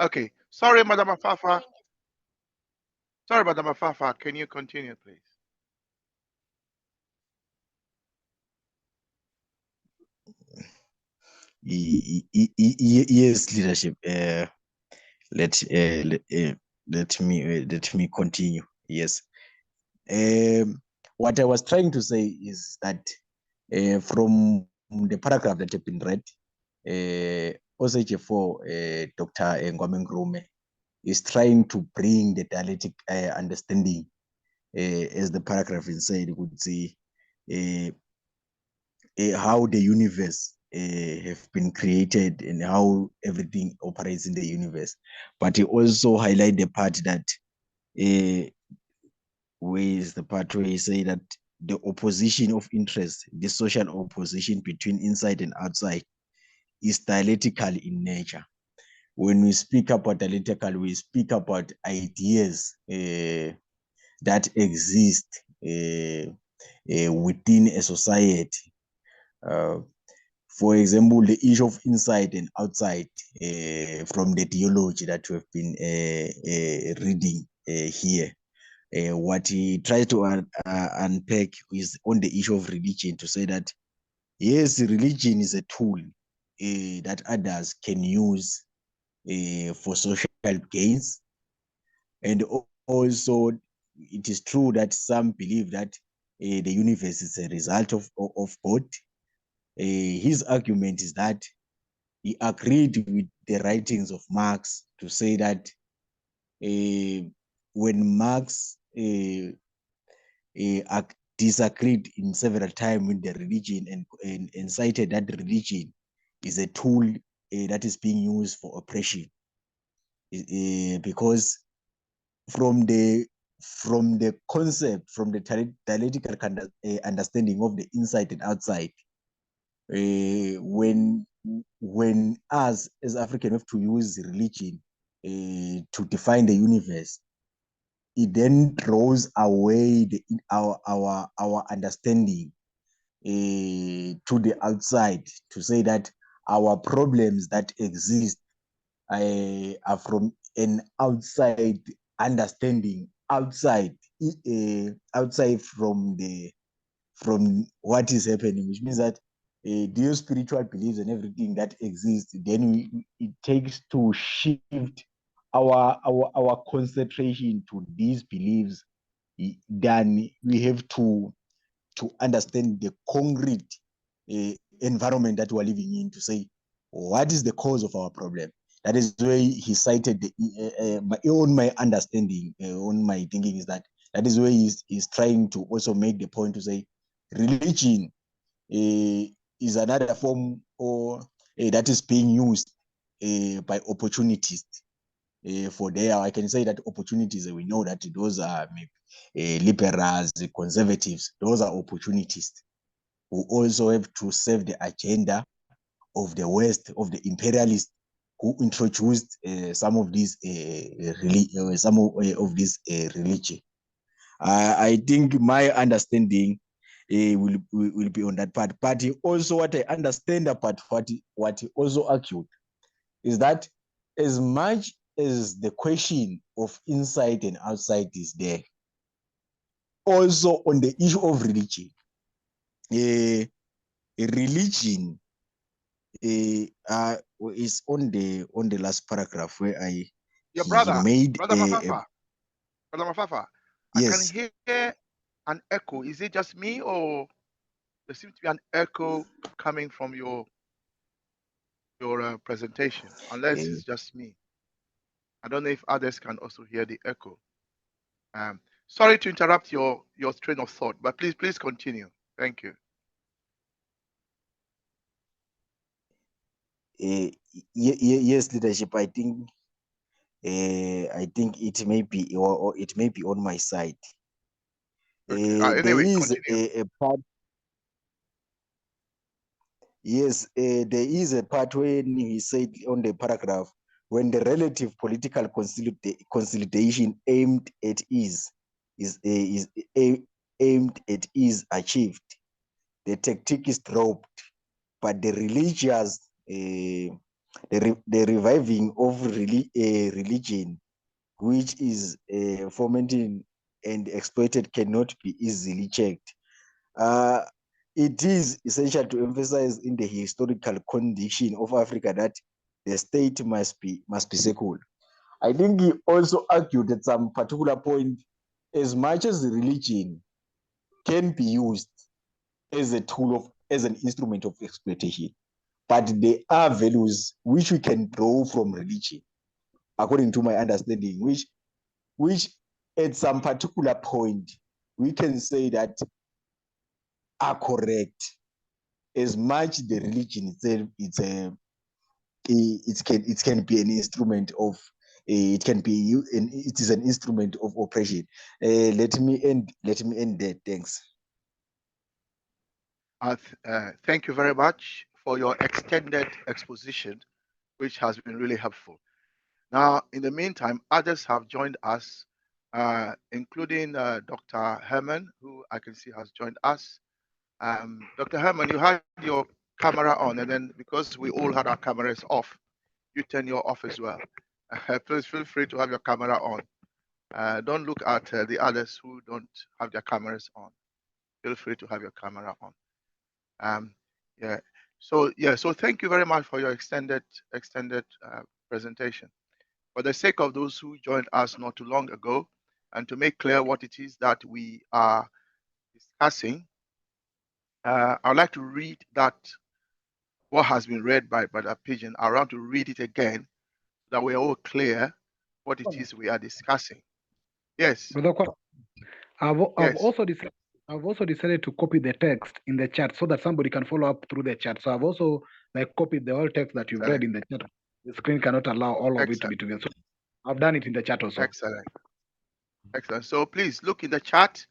Okay. Sorry, Madam Afafa. Sorry, Madam Afafa. Can you continue, please? Yes, leadership. Let let me continue. Yes. What I was trying to say is that from the paragraph that have been read, OSH4, Dr. Ngwame Ngrume is trying to bring the dialectic understanding, as the paragraph is said, would say how the universe have been created and how everything operates in the universe. But he also highlight the part that where is the part where he say that the opposition of interest, the social opposition between inside and outside, is dialectical in nature. When we speak about dialectical, we speak about ideas that exist within a society. For example, the issue of inside and outside, from the theology that we have been reading here. What he tries to unpack is on the issue of religion, to say that yes, religion is a tool that others can use for social gains, and also it is true that some believe that the universe is a result of God. His argument is that he agreed with the writings of Marx to say that when Marx disagreed in several times with the religion, and cited that religion is a tool that is being used for oppression, because from the concept, from the dialectical understanding of the inside and outside, when us as African have to use religion to define the universe, it then draws away our understanding to the outside, to say that our problems that exist are from an outside understanding, outside from what is happening, which means that those spiritual beliefs and everything that exists, then it takes to shift our concentration to these beliefs. Then we have to understand the concrete environment that we're living in, to say what is the cause of our problem. That is why he cited my understanding, on my thinking, is that is why he's trying to also make the point to say religion is another form, or that is being used by opportunists for there. I can say that opportunities, we know that those are maybe liberals, conservatives. Those are opportunists who also have to serve the agenda of the West, of the imperialists who introduced some of these religion. I think my understanding will be on that part. But also what I understand about what he also argued is that as much as the question of inside and outside is there, also on the issue of religion, religion is on the last paragraph where Your he brother, made Brother Mafafa. Brother Mafafa. I can yes. hear an echo. Is it just me, or there seems to be an echo coming from your presentation? Unless Uh, it's just me. I don't know if others can also hear the echo. Um, Sorry to interrupt your train of thought, but please continue. Thank you. yes, leadership. I think it may be, or it may be on my side. Okay. There Anyway, is continue. a part. Yes, there is a part when he said on the paragraph, when the relative political consolidation is aimed at is achieved, the tactic is dropped, but the religious the reviving of religion, which is fomented and exploited, cannot be easily checked. It is essential to emphasize in the historical condition of Africa that the state must be secular. I think he also argued at some particular point, as much as religion can be used as a tool of, as an instrument of exploitation, but there are values which we can draw from religion, according to my understanding, which at some particular point we can say that are correct, as much the religion itself it can be an instrument of it can be it is an instrument of oppression. Let me end there. Thanks. Thank you very much for your extended exposition, which has been really helpful. Now, in the meantime, others have joined us, including Dr. Herman, who I can see has joined us. Dr. Herman, you had your camera on, and then because we all had our cameras off, you turn your off as well. Please feel free to have your camera on. Don't look at the others who don't have their cameras on. Feel free to have your camera on. Yeah. So thank you very much for your extended presentation. For the sake of those who joined us not too long ago, and to make clear what it is that we are discussing, I'd like to read that what has been read by Brother Pigeon. I want to read it again so that we're all clear what it is we are discussing. Yes. Brother Kwame, I've Yes. also decided to copy the text in the chat so that somebody can follow up through the chat. So I've also copied the whole text that you've read in the chat. The screen cannot allow all of it to be together. So I've done it in the chat also. Excellent. Excellent. So please look in the chat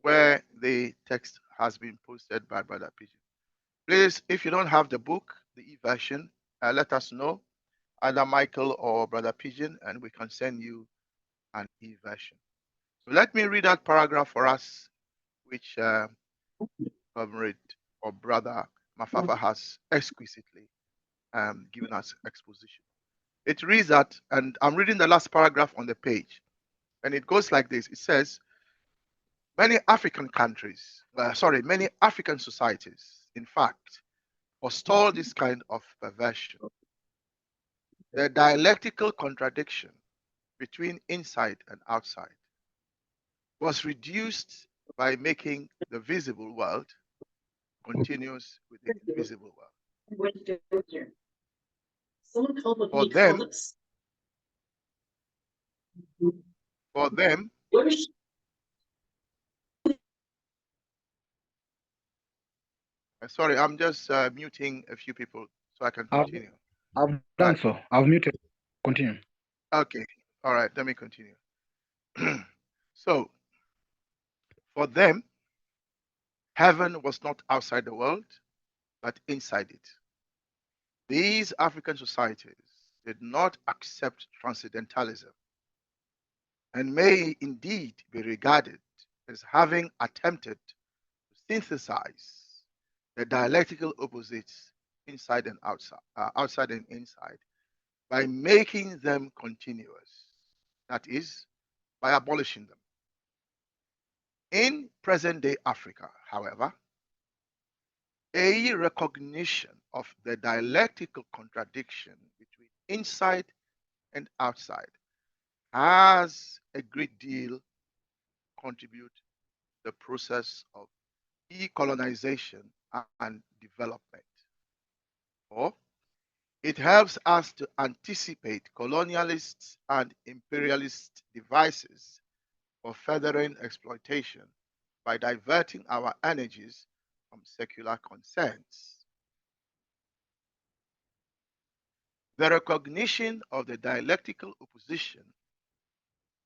where the text has been posted by Brother Pigeon. Please, if you don't have the book, the e-version, let us know, either Michael or Brother Pigeon, and we can send you an e-version. So let me read that paragraph for us, which Comrade or Brother Mafafa has exquisitely given us exposition. It reads that, and I'm reading the last paragraph on the page, and it goes like this. It says, many African societies, in fact, forestall this kind of perversion. The dialectical contradiction between inside and outside was reduced by making the visible world continuous with the invisible world. For them, sorry, I'm just muting a few people so I can continue. I've done so. I've muted. Continue. Okay. All right. Let me continue. So, for them, heaven was not outside the world, but inside it. These African societies did not accept transcendentalism and may indeed be regarded as having attempted to synthesize the dialectical opposites inside and outside and inside, by making them continuous, that is, by abolishing them. In present-day Africa, however, a recognition of the dialectical contradiction between inside and outside has a great deal contribute to the process of decolonization and development. Or it helps us to anticipate colonialist and imperialist devices for furthering exploitation by diverting our energies from secular concerns. The recognition of the dialectical opposition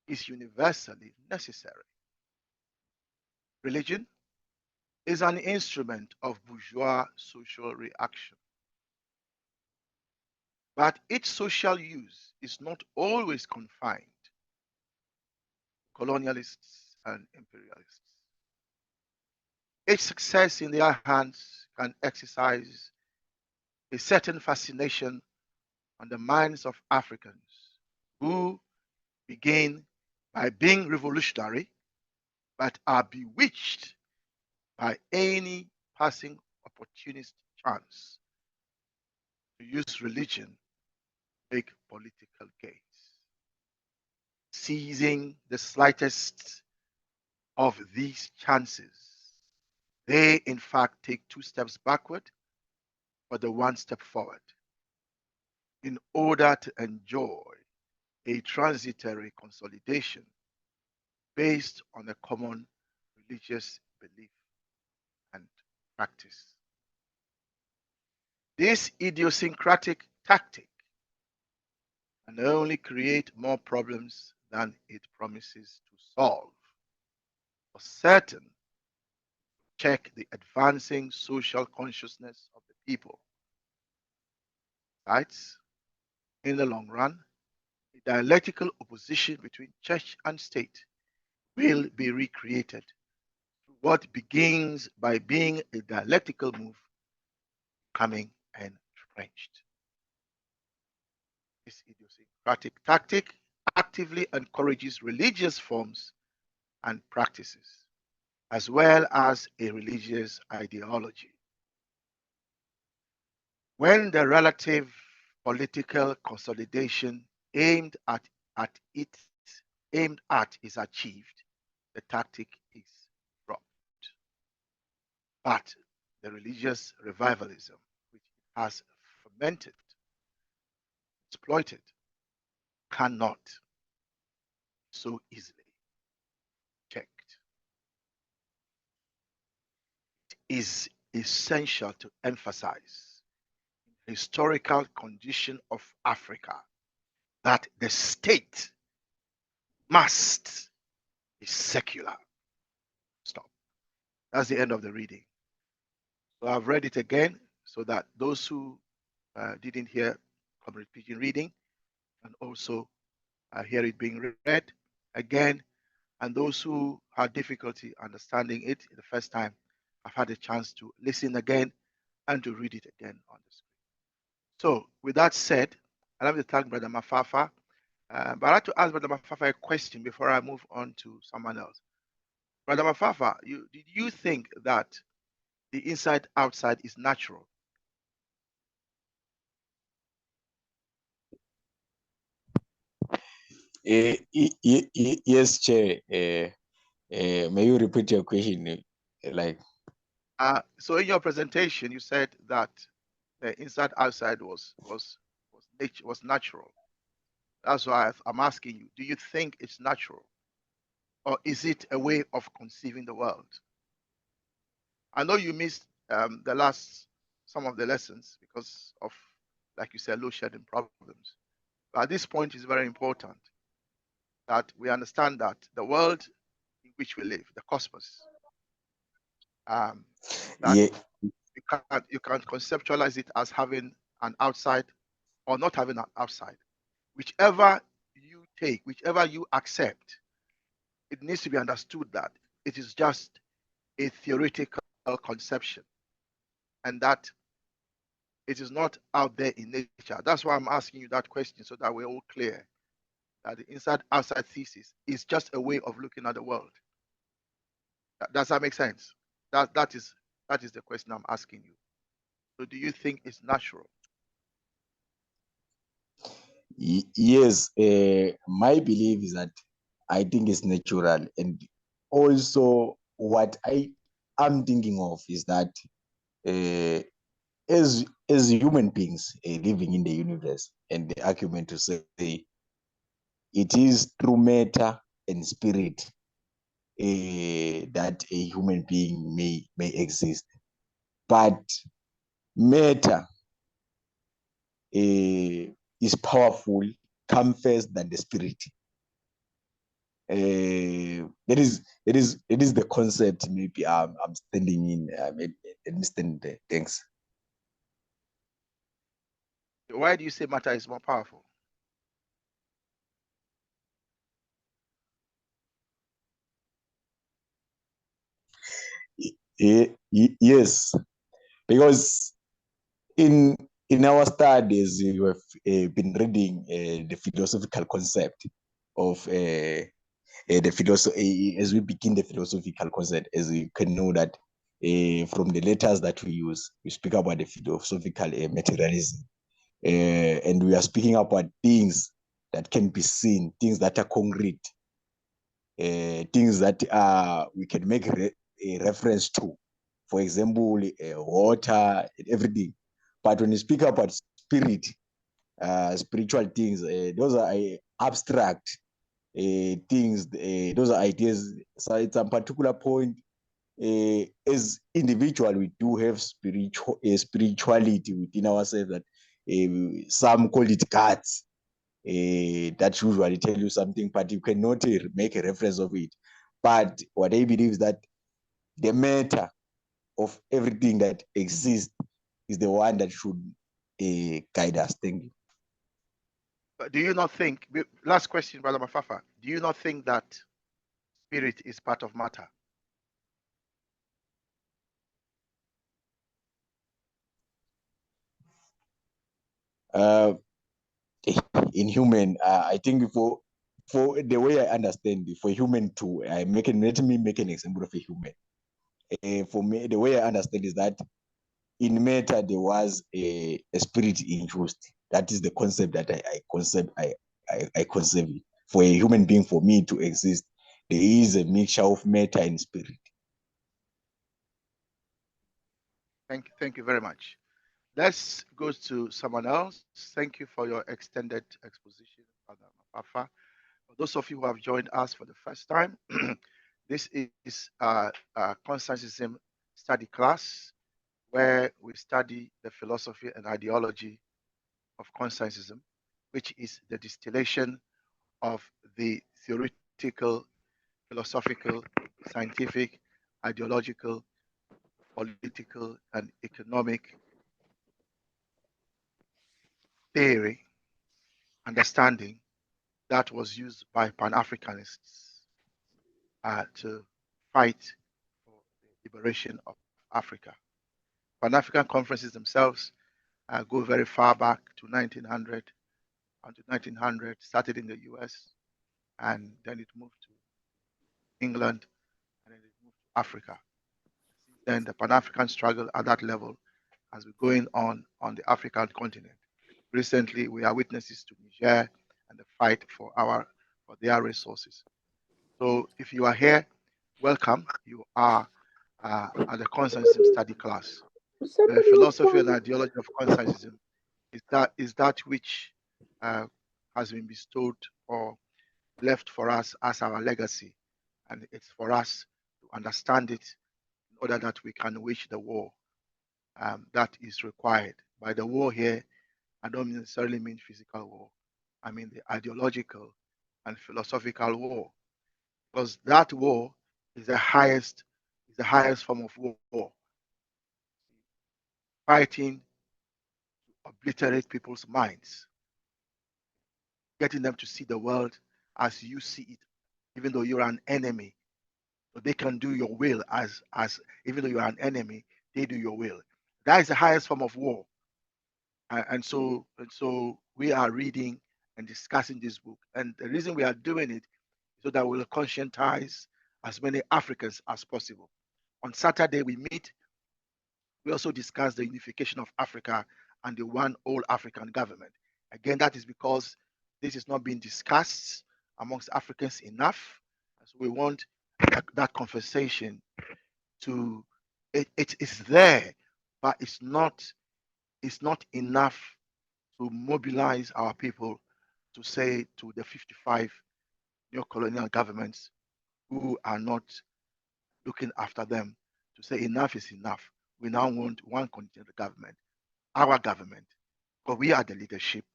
is universally necessary. Religion is an instrument of bourgeois social reaction, but its social use is not always confined to colonialists and imperialists. Its success in their hands can exercise a certain fascination on the minds of Africans who begin by being revolutionary but are bewitched by any passing opportunist chance to use religion to make political gains. Seizing the slightest of these chances, they in fact take 2 steps backward but the 1 step forward in order to enjoy a transitory consolidation based on a common religious belief and practice. This idiosyncratic tactic can only create more problems than it promises to solve. For certain, check the advancing social consciousness of the people. Right? In the long run, the dialectical opposition between church and state will be recreated through what begins by being a dialectical move becoming entrenched. This idiosyncratic tactic actively encourages religious forms and practices, as well as a religious ideology. When the relative political consolidation at it aimed at is achieved, the tactic is dropped. But the religious revivalism which it has fermented, exploited, cannot so easily checked. It is essential to emphasize the historical condition of Africa that the state must be secular. Stop. That's the end of the reading. So I've read it again so that those who didn't hear Comrade Pigeon reading can also hear it being read again. And those who had difficulty understanding it the first time, I've had a chance to listen again and to read it again on the screen. So with that said, I'd like to thank Brother Mafafa. But I'd like to ask Brother Mafafa a question before I move on to someone else. Brother Mafafa, did you think that the inside outside is natural? Yes, Chair. May you repeat your question? So in your presentation, you said that the inside outside was natural. That's why I'm asking you: do you think it's natural, or is it a way of conceiving the world? I know you missed some of the lessons because of, like you said, load shedding problems. But at this point, it's very important that we understand that the world in which we live, the cosmos, that Yeah. you can conceptualize it as having an outside or not having an outside. Whichever you take, whichever you accept, it needs to be understood that it is just a theoretical conception and that it is not out there in nature. That's why I'm asking you that question so that we're all clear that the inside outside thesis is just a way of looking at the world. Does that make sense? That is the question I'm asking you. So do you think it's natural? Yes. My belief is that I think it's natural, and also what I am thinking of is that as human beings living in the universe, and the argument to say it is through matter and spirit that a human being may exist, but matter is powerful, come first than the spirit. It is the concept maybe I'm standing in. Understand there. Thanks. Why do you say matter is more powerful? Yes, because in in our studies, we have been reading the philosophical concept of the philosophy. As we begin the philosophical concept, as you can know that from the letters that we use, we speak about the philosophical materialism, and we are speaking about things that can be seen, things that are concrete, things that we can make a reference to. For example, water, everything. But when you speak about spirit, spiritual things, those are abstract things. Those are ideas. So at some particular point, as individual, we do have spirituality within ourselves that some call it gods. That usually tell you something, but you cannot make a reference of it. But what I believe is that the matter of everything that exists is the one that should guide us. Thank you. But do you not think, last question, Brother Mafafa, do you not think that spirit is part of matter? In human, I think for the way I understand it, for human to let me make an example of a human. For me, the way I understand is that in matter there was a spirit infused. That is the concept that I conceive it. For a human being, for me to exist, there is a mixture of matter and spirit. Thank you very much. Let's go to someone else. Thank you for your extended exposition, Brother Mafafa. For those of you who have joined us for the first time, this is a conscientism study class where we study the philosophy and ideology of conscientism, which is the distillation of the theoretical, philosophical, scientific, ideological, political, and economic theory, understanding that was used by Pan Africanists to fight for the liberation of Africa. Pan African conferences themselves go very far back to 1900, until 1900, started in the US, and then it moved to England, and then it moved to Africa. Since then, the Pan African struggle at that level has been going on the African continent. Recently, we are witnesses to Niger and the fight for their resources. So, if you are here, welcome. You are at the conscientism study class. The philosophy and ideology of conscientism is that which has been bestowed or left for us as our legacy, and it's for us to understand it in order that we can wage the war that is required. By the war here, I don't necessarily mean physical war. I mean the ideological and philosophical war, because that war is the highest form of war, fighting to obliterate people's minds, getting them to see the world as you see it, even though you're an enemy. So they can do your will as even though you're an enemy, they do your will. That is the highest form of war. And so we are reading and discussing this book. And the reason we are doing it is so that we'll conscientize as many Africans as possible. On Saturday, we meet. We also discuss the unification of Africa and the one all African government. Again, that is because this is not being discussed amongst Africans enough. So we want that conversation to it is there, but it's not enough to mobilize our people to say to the 55 neo-colonial governments who are not looking after them, to say enough is enough. We now want one continental government, our government, because we are the leadership.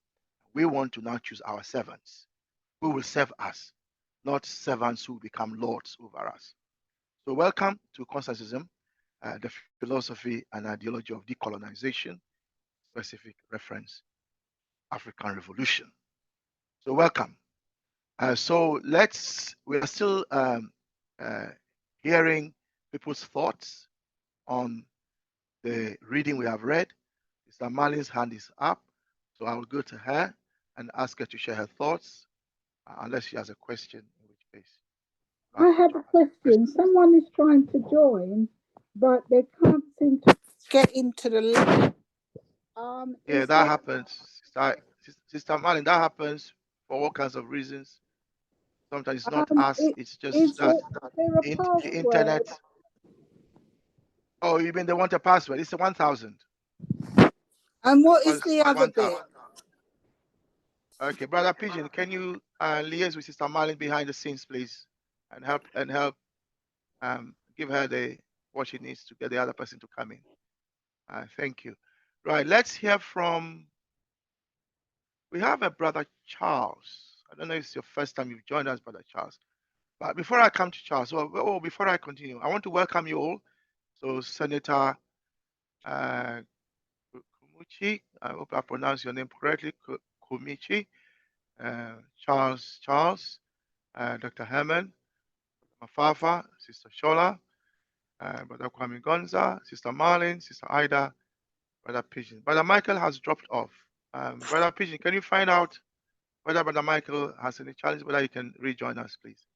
We want to now choose our servants who will serve us, not servants who become lords over us. So welcome to conscientism, the philosophy and ideology of decolonization, specific reference, African Revolution. So welcome. We are still uh, hearing people's thoughts on the reading we have read. It's Sister Marlene's hand is up, so I will go to her and ask her to share her thoughts, unless she has a question, in which case. I have a question. Someone is trying to join, but they can't seem to get into the link. Yeah, that happens. Sister Marlene, that happens for all kinds of reasons. Sometimes it's not us, it's just that there a the password? internet. Oh, you mean they want a password? It's a 1,000. And what is the other bit? Okay, Brother Pigeon, can you liaise with Sister Marlene behind the scenes, please, and help give her what she needs to get the other person to come in. Thank you. Right, let's hear from. We have a Brother Charles. I don't know if it's your first time you've joined us, Brother Charles. But before I come to Charles, before I continue, I want to welcome you all. So Senator Kumuchi, I hope I pronounced your name correctly, Kumichi, Charles, Dr. Herman, Mafafa, Sister Shola, Brother Kwame Gonza, Sister Marlene, Sister Ida, Brother Pigeon. Brother Michael has dropped off. Brother Pigeon, can you find out whether Brother Michael has any challenge, whether he can rejoin us, please?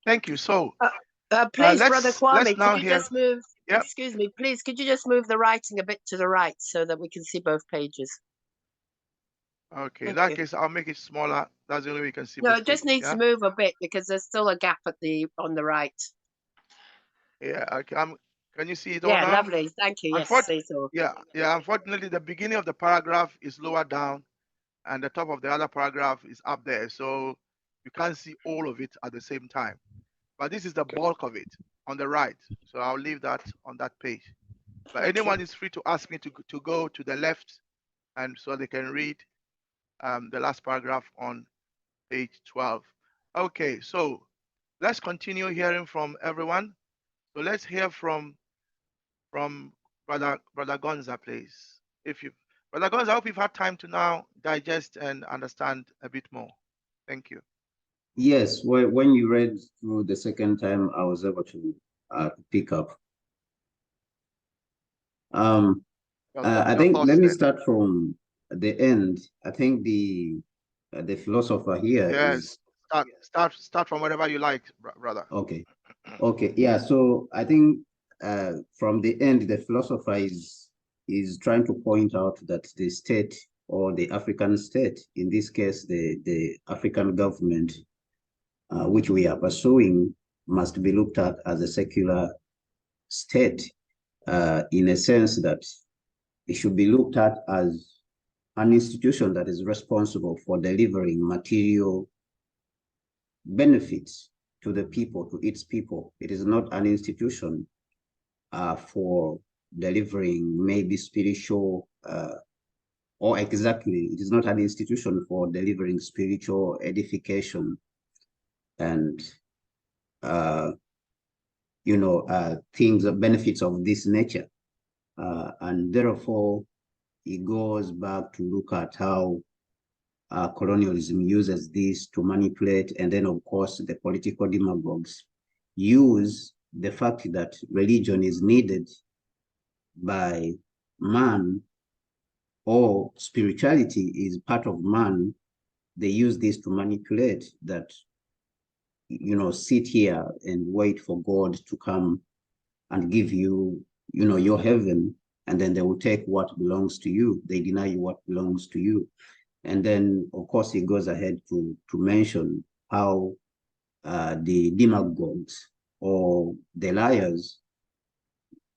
Thank you. So, please, Brother Kwame, now could you just move? Yep. Excuse me, please. Could you just move the writing a bit to the right so that we can see both pages? Okay. In that case, I'll make it smaller. That's the only way we can see. No, it just needs to move a bit because there's still a gap on the right. Yeah. Okay. Can you see it all now? Yeah, lovely. Thank you. Yes. So. Yeah. Unfortunately, the beginning of the paragraph is lower down, and the top of the other paragraph is up there, so you can't see all of it at the same time. But this is the bulk of it on the right, so I'll leave that on that page. But anyone is free to ask me to go to the left, and so they can read the last paragraph on page 12. Okay, so let's continue hearing from everyone. So let's hear from Brother Gonza, please. Brother Gonza, I hope you've had time to now digest and understand a bit more. Thank you. Yes, when you read through the second time, I was able to pick up. I think let me start from the end. I think the philosopher here is start from wherever you like, brother. Okay. Yeah. So I think from the end, the philosopher is trying to point out that the state, or the African state, in this case, the African government, which we are pursuing, must be looked at as a secular state, in a sense that it should be looked at as an institution that is responsible for delivering material benefits to the people, to its people. It is not an institution for delivering maybe spiritual, or exactly, it is not an institution for delivering spiritual edification and things, benefits of this nature. And therefore, it goes back to look at how colonialism uses this to manipulate, and then, of course, the political demagogues use the fact that religion is needed by man, or spirituality is part of man. They use this to manipulate that, sit here and wait for God to come and give you, your heaven, and then they will take what belongs to you. They deny you what belongs to you. And then, of course, he goes ahead to mention how the demagogues, or the liars,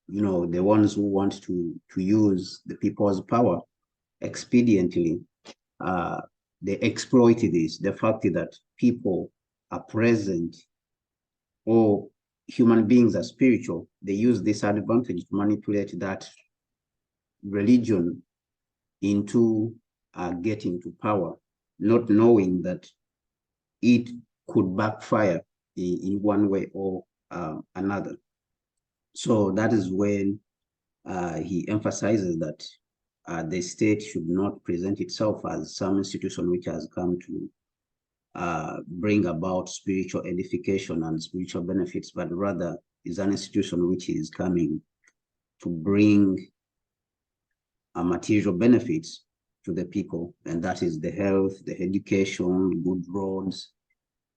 the ones who want to use the people's power expediently, they exploit this, the fact that people are present, or human beings are spiritual. They use this advantage to manipulate that religion into getting to power, not knowing that it could backfire in one way or another. So that is when he emphasizes that the state should not present itself as some institution which has come to bring about spiritual edification and spiritual benefits, but rather is an institution which is coming to bring material benefits to the people, and that is the health, the education, good roads,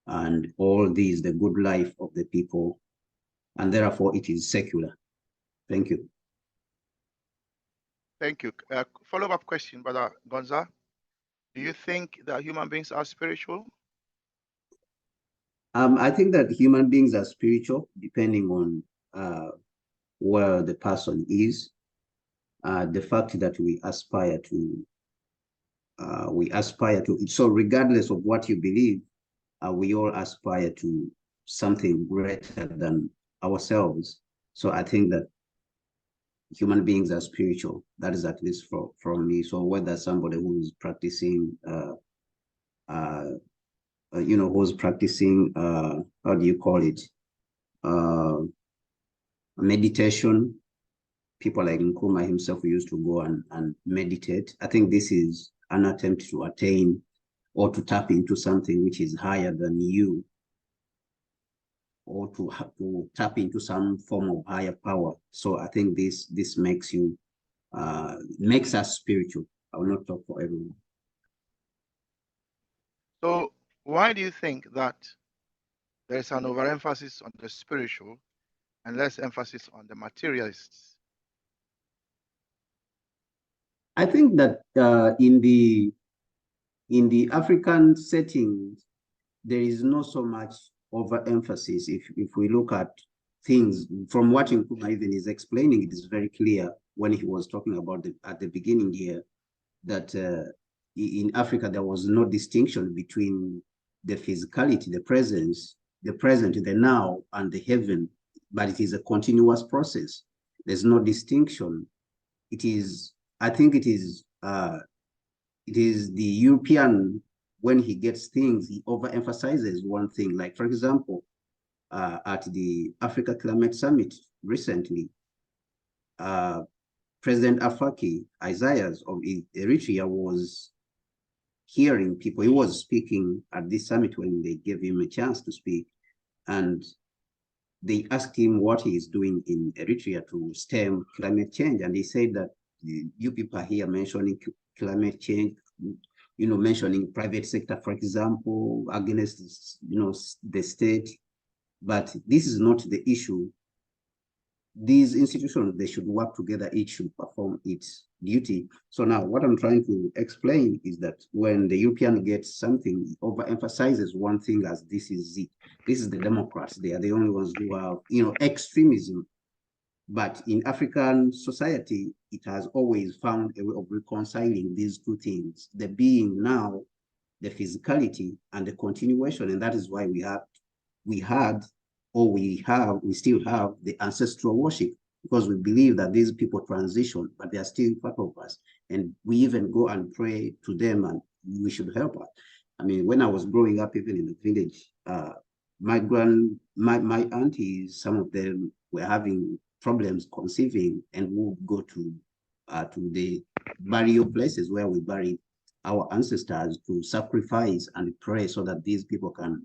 and all these, the good life of the people, and therefore it is secular. Thank you. Thank you. Follow-up question, Brother Gonza. Do you think that human beings are spiritual? I think that human beings are spiritual, depending on where the person is. The fact that we aspire to it. So regardless of what you believe, we all aspire to something greater than ourselves. So I think that human beings are spiritual. That is at least from me. So whether somebody who is practicing, who's practicing, how do you call it, meditation, people like Nkrumah himself who used to go and meditate. I think this is an attempt to attain or to tap into something which is higher than you, or to tap into some form of higher power. So I think this makes you makes us spiritual. I will not talk for everyone. So why do you think that there is an overemphasis on the spiritual and less emphasis on the materialists? I think that in the African setting, there is not so much overemphasis. If we look at things from what Nkrumah even is explaining, it is very clear when he was talking about at the beginning here that in Africa there was no distinction between the physicality, the presence, the present, the now, and the heaven, but it is a continuous process. There's no distinction. It is, I think it is the European, when he gets things, he overemphasizes one thing. Like, for example, at the Africa Climate Summit recently, President Afaki Isaias of Eritrea was hearing people. He was speaking at this summit when they gave him a chance to speak, and they asked him what he is doing in Eritrea to stem climate change, and he said that you people are here mentioning climate change, mentioning private sector, for example, against the state, but this is not the issue. These institutions, they should work together, each should perform its duty. So now what I'm trying to explain is that when the European gets something, he overemphasizes one thing as this is it. This is the Democrats. They are the only ones who have, extremism. But in African society, it has always found a way of reconciling these two things, the being now, the physicality, and the continuation. And that is why we still have the ancestral worship, because we believe that these people transition, but they are still part of us. And we even go and pray to them, and we should help us. I mean, when I was growing up, even in the village, my aunties, some of them were having problems conceiving, and we would go to the burial places where we bury our ancestors to sacrifice and pray so that these people can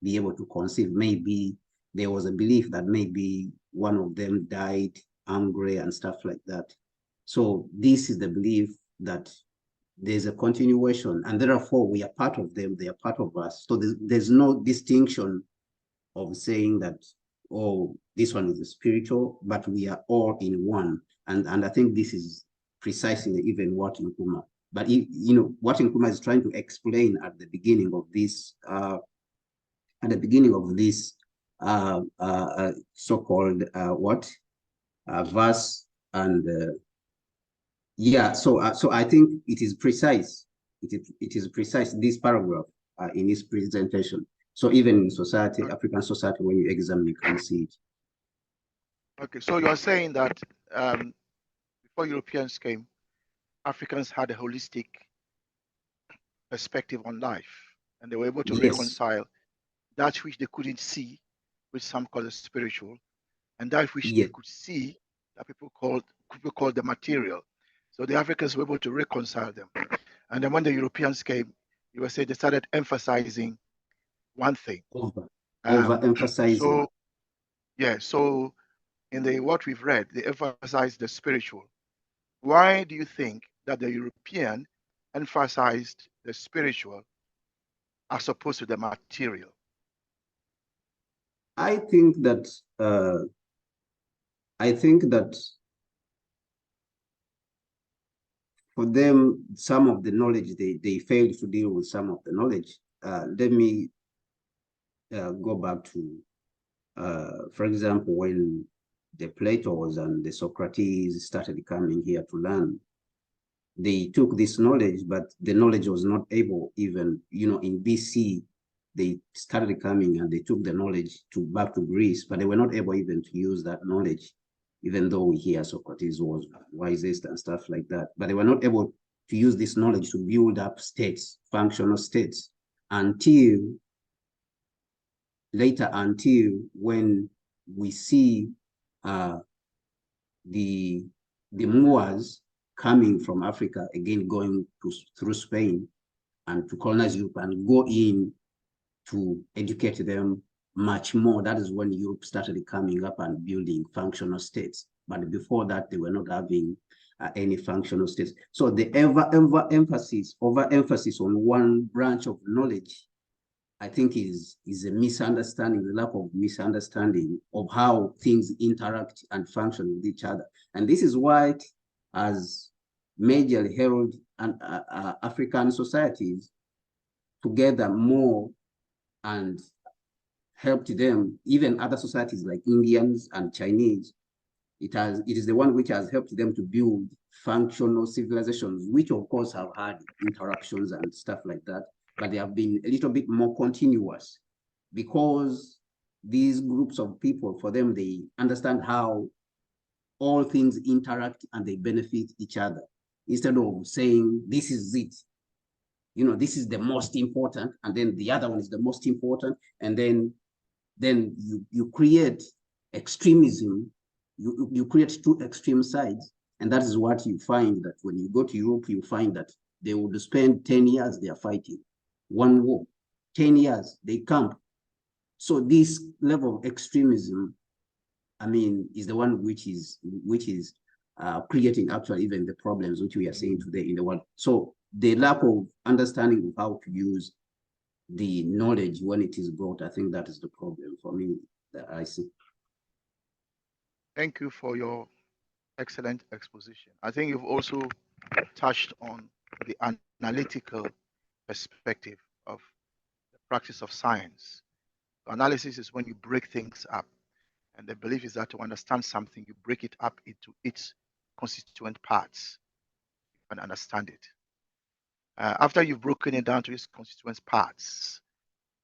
be able to conceive. Maybe there was a belief that maybe one of them died hungry and stuff like that. So this is the belief that there's a continuation, and therefore we are part of them, they are part of us. So there's no distinction of saying that, oh, this one is a spiritual, but we are all in one. And I think this is precisely even what Nkrumah, but what Nkrumah is trying to explain at the beginning of this so-called verse, and so I think it is precise. It is precise, this paragraph in his presentation. So even in society, African society, when you examine, you can see it. Okay, so you are saying that before Europeans came, Africans had a holistic perspective on life, and they were able to reconcile that which they couldn't see, which some call the spiritual, and that which they could see, that people call the material. So the Africans were able to reconcile them. And then when the Europeans came, you were saying they started emphasizing one thing. Overemphasizing. So in what we've read, they emphasize the spiritual, why do you think that the European emphasized the spiritual as opposed to the material? I think that for them, some of the knowledge, they failed to deal with some of the knowledge. Let me go back to, for example, when the Platos and the Socrates started coming here to learn, they took this knowledge, but the knowledge was not able, even, in BC, they started coming and they took the knowledge back to Greece, but they were not able even to use that knowledge, even though we hear Socrates was wisest and stuff like that. But they were not able to use this knowledge to build up states, functional states, until when we see the Moors coming from Africa, again going through Spain and to colonize Europe and go in to educate them much more. That is when Europe started coming up and building functional states. But before that, they were not having any functional states. So the overemphasis on one branch of knowledge, I think is a misunderstanding, the lack of misunderstanding of how things interact and function with each other. And this is why, as majorly held African societies together more and helped them, even other societies like Indians and Chinese, it is the one which has helped them to build functional civilizations, which of course have had interruptions and stuff like that, but they have been a little bit more continuous because these groups of people, for them, they understand how all things interact and they benefit each other. Instead of saying, this is it, this is the most important, and then the other one is the most important, and then you create extremism, you create two extreme sides, and that is what you find, that when you go to Europe, you find that they would spend 10 years they are fighting one war, 10 years they camp. So this level of extremism, I mean, is the one which is creating actually even the problems which we are seeing today in the world. So the lack of understanding of how to use the knowledge when it is brought, I think that is the problem for me that I see. Thank you for your excellent exposition. I think you've also touched on the analytical perspective of the practice of science. Analysis is when you break things up. And the belief is that to understand something, you break it up into its constituent parts and understand it. After you've broken it down to its constituent parts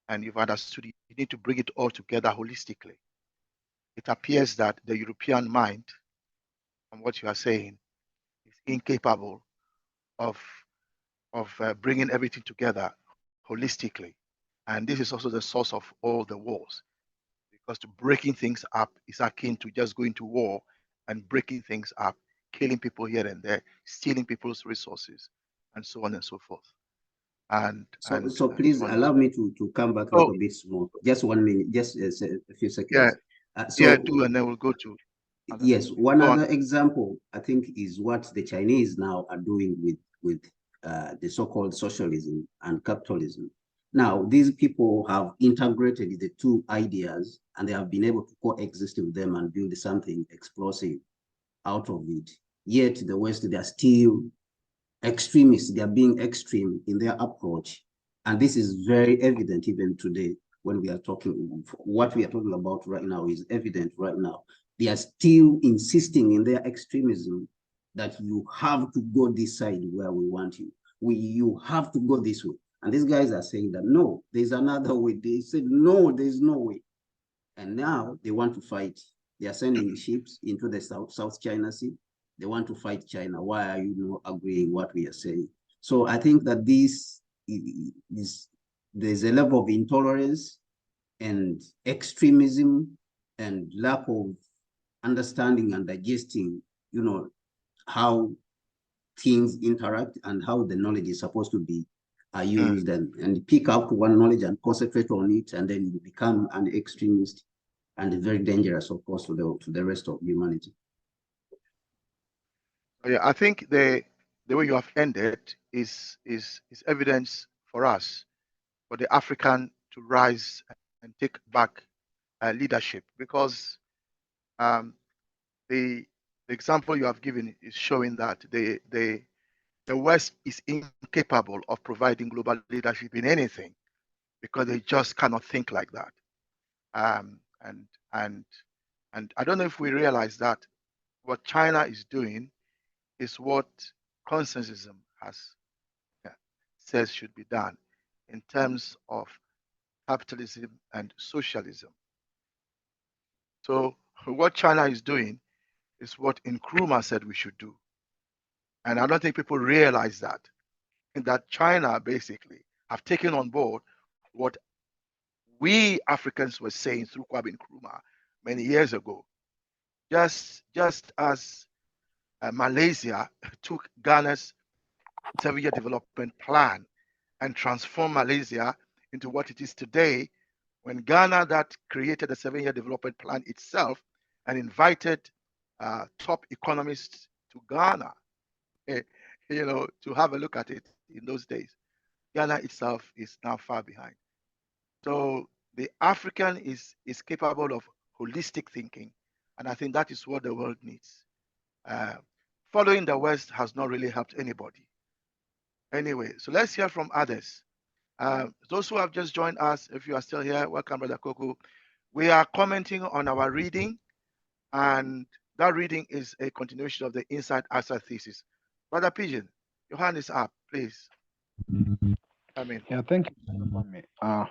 and you've understood it, you need to bring it all together holistically. It appears that the European mind, from what you are saying, is incapable of bringing everything together holistically. And this is also the source of all the wars, because to breaking things up is akin to just going to war and breaking things up, killing people here and there, stealing people's resources, and so on and so forth. So please allow me to come back a little bit more. Just 1 minute, just a few seconds. Do, and then we'll go to. Yes, one other example, I think, is what the Chinese now are doing with the so-called socialism and capitalism. Now, these people have integrated the two ideas and they have been able to coexist with them and build something explosive out of it. Yet the West, they are still extremists. They are being extreme in their approach. And this is very evident even today when we are talking, what we are talking about right now is evident right now. They are still insisting in their extremism that you have to go this side where we want you. You have to go this way. And these guys are saying that, no, there's another way. They said, no, there's no way. And now they want to fight. They are sending ships into the South China Sea. They want to fight China. Why are you not agreeing what we are saying? So I think that there's a level of intolerance and extremism and lack of understanding and digesting, how things interact and how the knowledge is supposed to be used, and pick up one knowledge and concentrate on it, and then you become an extremist and very dangerous, of course, to the rest of humanity. Yeah, I think the way you have ended is evidence for us, for the African to rise and take back leadership, because um, the the example you have given is showing that the West is incapable of providing global leadership in anything, because they just cannot think like that. Um, and and and I don't know if we realize that what China is doing is what consensusism has uh, says should be done in terms of capitalism and socialism. So what China is doing is what Nkrumah said we should do. And I don't think people realize that China basically have taken on board what we Africans were saying through Kwame Nkrumah many years ago. Just as Malaysia took Ghana's 7-year development plan and transformed Malaysia into what it is today, when Ghana that created the 7-year development plan itself and invited top economists to Ghana, eh, to have a look at it in those days, Ghana itself is now far behind. So the African is capable of holistic thinking, and I think that is what the world needs. Uh, Following the West has not really helped anybody. Anyway, so let's hear from others. Those who have just joined us, if you are still here, welcome, Brother Koku. We are commenting on our reading, and that reading is a continuation of the inside outside thesis. Brother Pigeon, your hand is up, please. Come in. Yeah, thank you, Brother Kwame.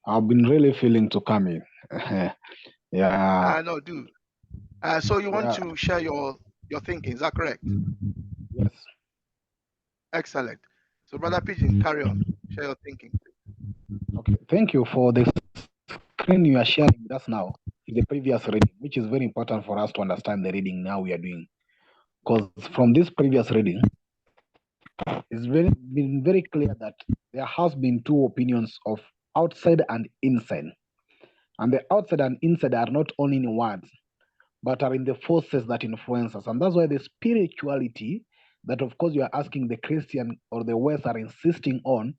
I've been really feeling to come in. Yeah, No, do. So you want yeah, to share your thinking, is that correct? yes. Excellent. So Brother Pigeon, carry on. Share your thinking. Okay, thank you for the screen you are sharing with us now. Is the previous reading, which is very important for us to understand the reading now we are doing. Because from this previous reading, it's been very clear that there has been two opinions of outside and inside. And the outside and inside are not only in words, but are in the forces that influence us. And that's why the spirituality that, of course, you are asking the Christian or the West are insisting on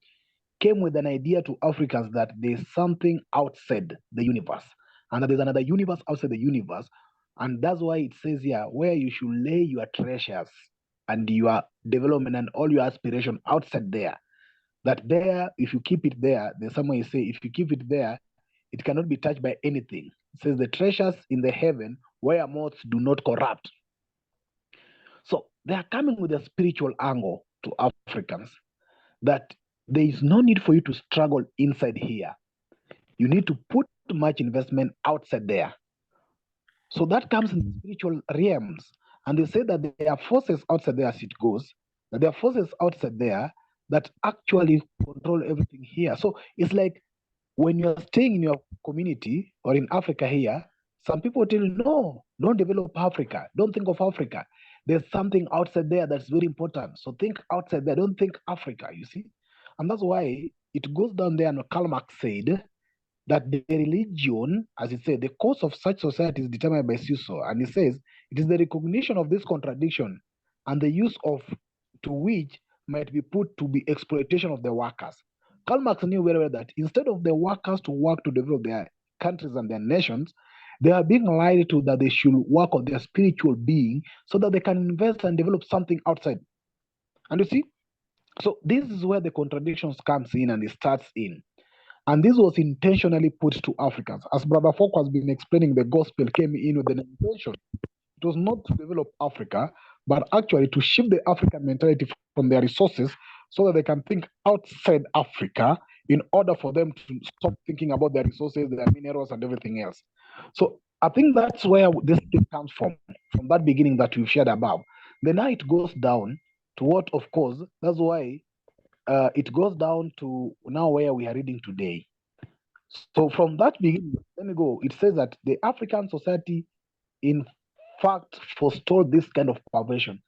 came with an idea to Africans that there's something outside the universe and that there's another universe outside the universe. And that's why it says here where you should lay your treasures and your development and all your aspiration outside there. That there, if you keep it there, there's someone you say, if you keep it there, it cannot be touched by anything. It says the treasures in the heaven where moths do not corrupt. So they are coming with a spiritual angle to Africans that there is no need for you to struggle inside here. You need to put much investment outside there. So that comes in the spiritual realms. And they say that there are forces outside there as it goes, that there are forces outside there that actually control everything here. So it's like when you're staying in your community or in Africa here, some people tell you, no, don't develop Africa. Don't think of Africa. There's something outside there that's very important. So think outside there. Don't think Africa, you see? And that's why it goes down there, and Karl Marx said that the religion, as it said, the course of such society is determined by Suso. And he says it is the recognition of this contradiction and the use of to which might be put to be exploitation of the workers. Karl Marx knew very well that instead of the workers to work to develop their countries and their nations, they are being lied to that they should work on their spiritual being so that they can invest and develop something outside. And you see, so this is where the contradictions comes in and it starts in. And this was intentionally put to Africans. As Brother Folk has been explaining, the gospel came in with an intention. It was not to develop Africa, but actually to shift the African mentality from their resources so that they can think outside Africa in order for them to stop thinking about their resources, their minerals, and everything else. So I think that's where this thing comes from that beginning that we've shared above. Then now it goes down to what, of course, that's why it goes down to now where we are reading today. So from that beginning, let me go. It says that the African society, in fact, forestalled this kind of perversion.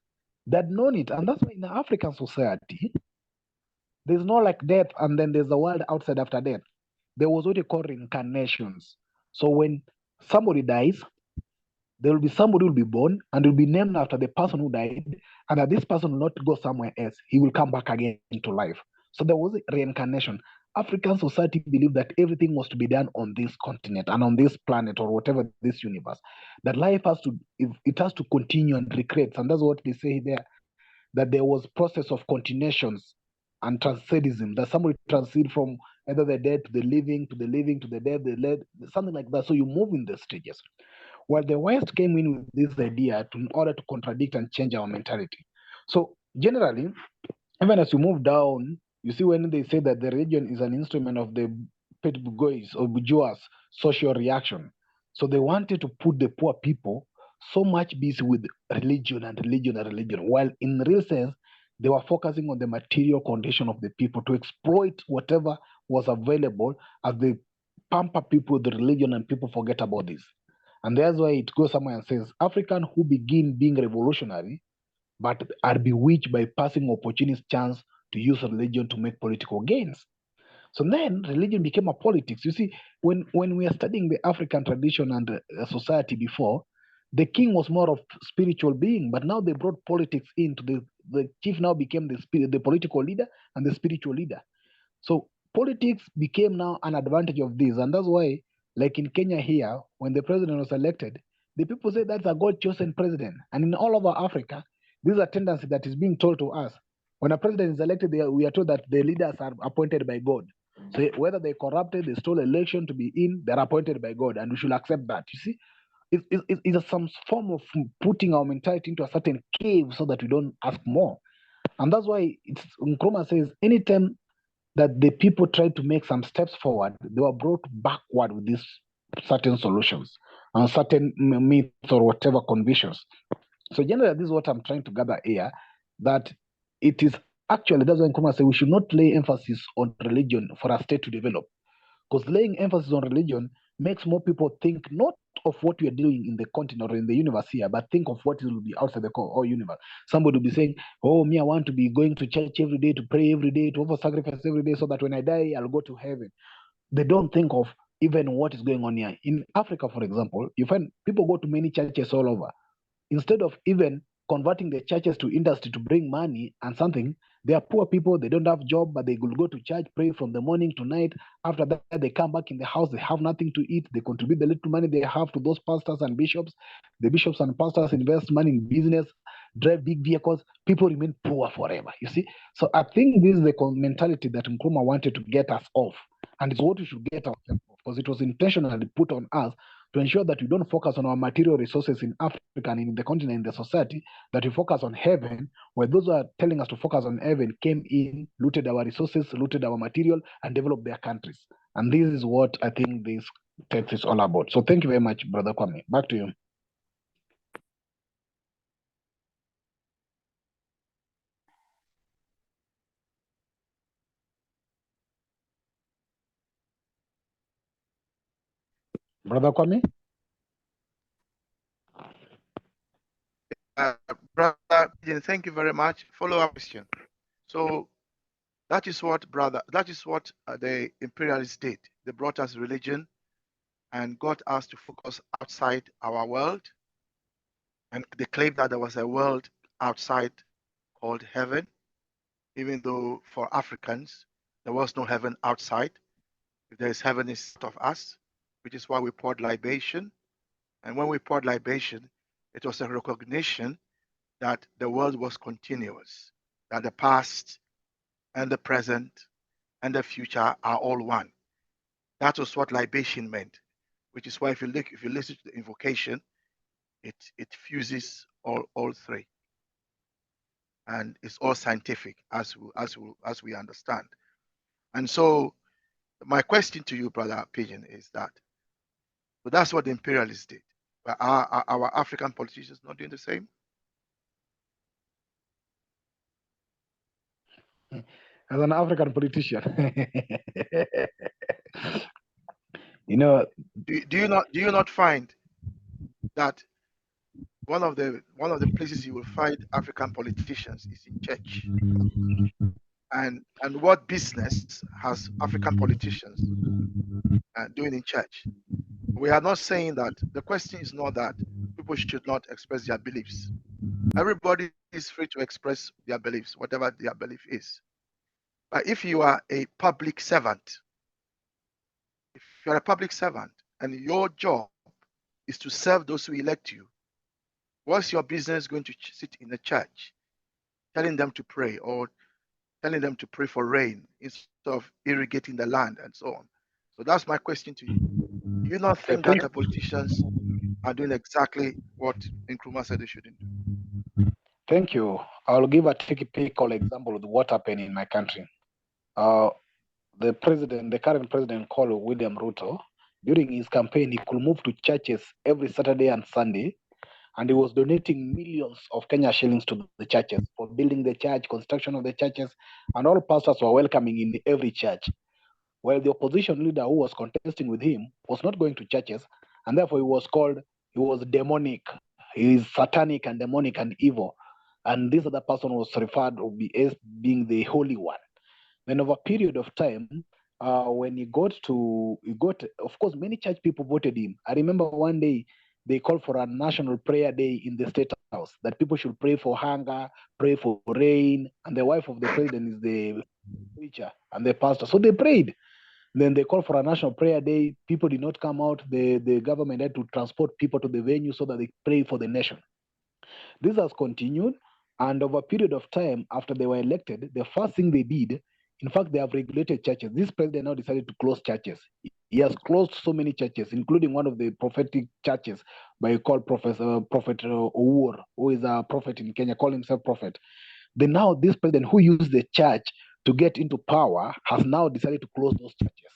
They'd known it, and that's why in the African society, there's no like death, and then there's a world outside after death. There was what you call reincarnations. So when somebody dies, there will be somebody who will be born and will be named after the person who died, and that this person will not go somewhere else. He will come back again to life. So there was a reincarnation. African society believed that everything was to be done on this continent and on this planet or whatever this universe. That life has to, it has to continue and recreate. And that's what they say there, that there was process of continuations and transcendism, that somebody transit from either the dead to the living, to the living, to the dead, something like that. So you move in the stages. Well, the West came in with this idea in order to contradict and change our mentality. So generally, even as you move down, you see when they say that the religion is an instrument of the bourgeois or bourgeois social reaction. So they wanted to put the poor people so much busy with religion and religion and religion, while in real sense, they were focusing on the material condition of the people to exploit whatever was available as they pamper people with the religion, and people forget about this. And that's why it goes somewhere and says, African who begin being revolutionary but are bewitched by passing opportunist chance to use religion to make political gains. So then religion became a politics. You see, when we are studying the African tradition and society before, the king was more of spiritual being, but now they brought politics into the chief now became the political leader and the spiritual leader. So politics became now an advantage of this, and that's why, like in Kenya here, when the president was elected, the people say that's a God-chosen president. And in all over Africa, this is a tendency that is being told to us. When a president is elected, we are told that the leaders are appointed by God. So whether they corrupted, they stole election to be in, they're appointed by God, and we should accept that. You see, it's some form of putting our mentality into a certain cave so that we don't ask more. And that's why Nkrumah says anytime that the people tried to make some steps forward, they were brought backward with these certain solutions and certain myths or whatever convictions. So generally, this is what I'm trying to gather here, that it is actually, that's why Nkrumah said we should not lay emphasis on religion for a state to develop. Because laying emphasis on religion makes more people think not of what we are doing in the continent or in the universe here, but think of what will be outside the whole universe. Somebody will be saying, oh, me, I want to be going to church every day, to pray every day, to offer sacrifice every day, so that when I die, I'll go to heaven. They don't think of even what is going on here. In Africa, for example, you find people go to many churches all over. Instead of even converting the churches to industry to bring money and something, they are poor people, they don't have job, but they will go to church, pray from the morning to night. After that, they come back in the house, they have nothing to eat, they contribute the little money they have to those pastors and bishops. The bishops and pastors invest money in business, drive big vehicles, people remain poor forever, you see. So I think this is the mentality that Nkrumah wanted to get us off, and it's what we should get ourselves off, because it was intentionally put on us to ensure that we don't focus on our material resources in Africa and in the continent, in the society, that we focus on heaven, where those who are telling us to focus on heaven came in, looted our resources, looted our material, and developed their countries. And this is what I think this text is all about. So thank you very much, Brother Kwame. Back to you. Brother Kwame? Brother, thank you very much. Follow-up question. So that is what the imperialists did. They brought us religion and got us to focus outside our world. And they claimed that there was a world outside called heaven, even though for Africans, there was no heaven outside. If there is heaven inside of us, which is why we poured libation. And when we poured libation, it was a recognition that the world was continuous, that the past and the present and the future are all one. That was what libation meant, which is why if you listen to the invocation, it fuses all three, and it's all scientific as we understand. And so, my question to you, Brother Pigeon, is that, but that's what the imperialists did. But are our African politicians not doing the same? As an African politician, you know, do you not find that one of the places you will find African politicians is in church? And what business has African politicians doing in church? We are not saying that. The question is not that people should not express their beliefs. Everybody is free to express their beliefs, whatever their belief is. But if you are a public servant, if you're a public servant and your job is to serve those who elect you, what's your business going to sit in a church telling them to pray or telling them to pray for rain instead of irrigating the land and so on? So that's my question to you. Do you not think that the politicians are doing exactly what Nkrumah said they shouldn't do? Thank you. I'll give a typical example of what happened in my country. The current president called William Ruto, during his campaign, he could move to churches every Saturday and Sunday, and he was donating millions of Kenya shillings to the churches for building the church, construction of the churches, and all pastors were welcoming in every church. While the opposition leader who was contesting with him was not going to churches, and therefore he was demonic. He is satanic and demonic and evil. And this other person was referred to as being the holy one. Then over a period of time, when of course, many church people voted him. I remember one day they called for a national prayer day in the State House, that people should pray for hunger, pray for rain, and the wife of the president is the preacher and the pastor. So they prayed. Then they called for a national prayer day. People did not come out. The government had to transport people to the venue so that they pray for the nation. This has continued, and over a period of time, after they were elected, the first thing they did, in fact, they have regulated churches. This president now decided to close churches. He has closed so many churches, including one of the prophetic churches by called Prophet Owuor, who is a prophet in Kenya, call himself prophet. Then now this president who used the church to get into power has now decided to close those churches.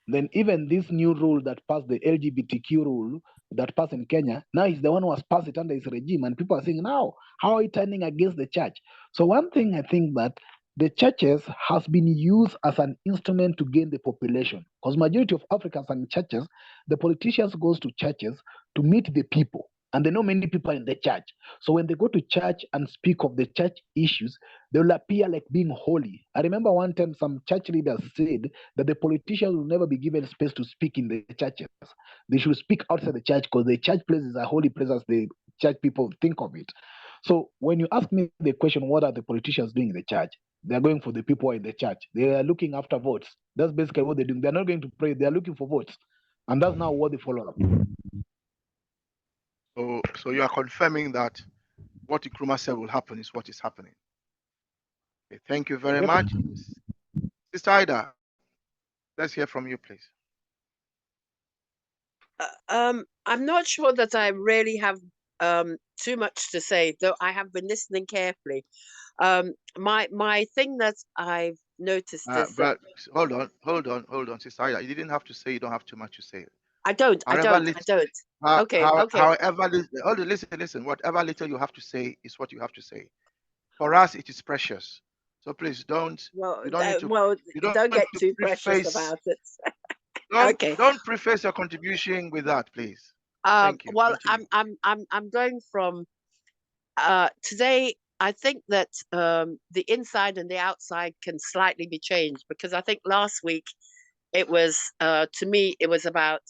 Then even this new rule that passed, the LGBTQ rule that passed in Kenya, now he's the one who has passed it under his regime, and people are saying, now, how are you turning against the church? So one thing I think that the churches has been used as an instrument to gain the population, because majority of Africans are in churches. The politicians goes to churches to meet the people, and they know many people in the church. So when they go to church and speak of the church issues, they will appear like being holy. I remember one time some church leaders said that the politicians will never be given space to speak in the churches. They should speak outside the church, because the church place is a holy place as the church people think of it. So when you ask me the question, what are the politicians doing in the church? They're going for the people who are in the church. They are looking after votes. That's basically what they're doing. They're not going to pray. They're looking for votes. And that's now what they follow up. So you are confirming that what Nkrumah said will happen is what is happening. Okay, thank you very much. Sister Ida, let's hear from you, please. I'm not sure that I really have too much to say, though I have been listening carefully. My thing that I've noticed is But hold on, Sister Ida. You didn't have to say. You don't have too much to say. I don't. Okay. However, listen. Whatever little you have to say is what you have to say. For us, it is precious. So please don't. Well, You don't need to. You don't get too preface, precious about it. Okay. Don't preface your contribution with that, please. Thank you. Well, continue. I'm going from today. I think that the inside and the outside can slightly be changed, because I think last week it was to me it was about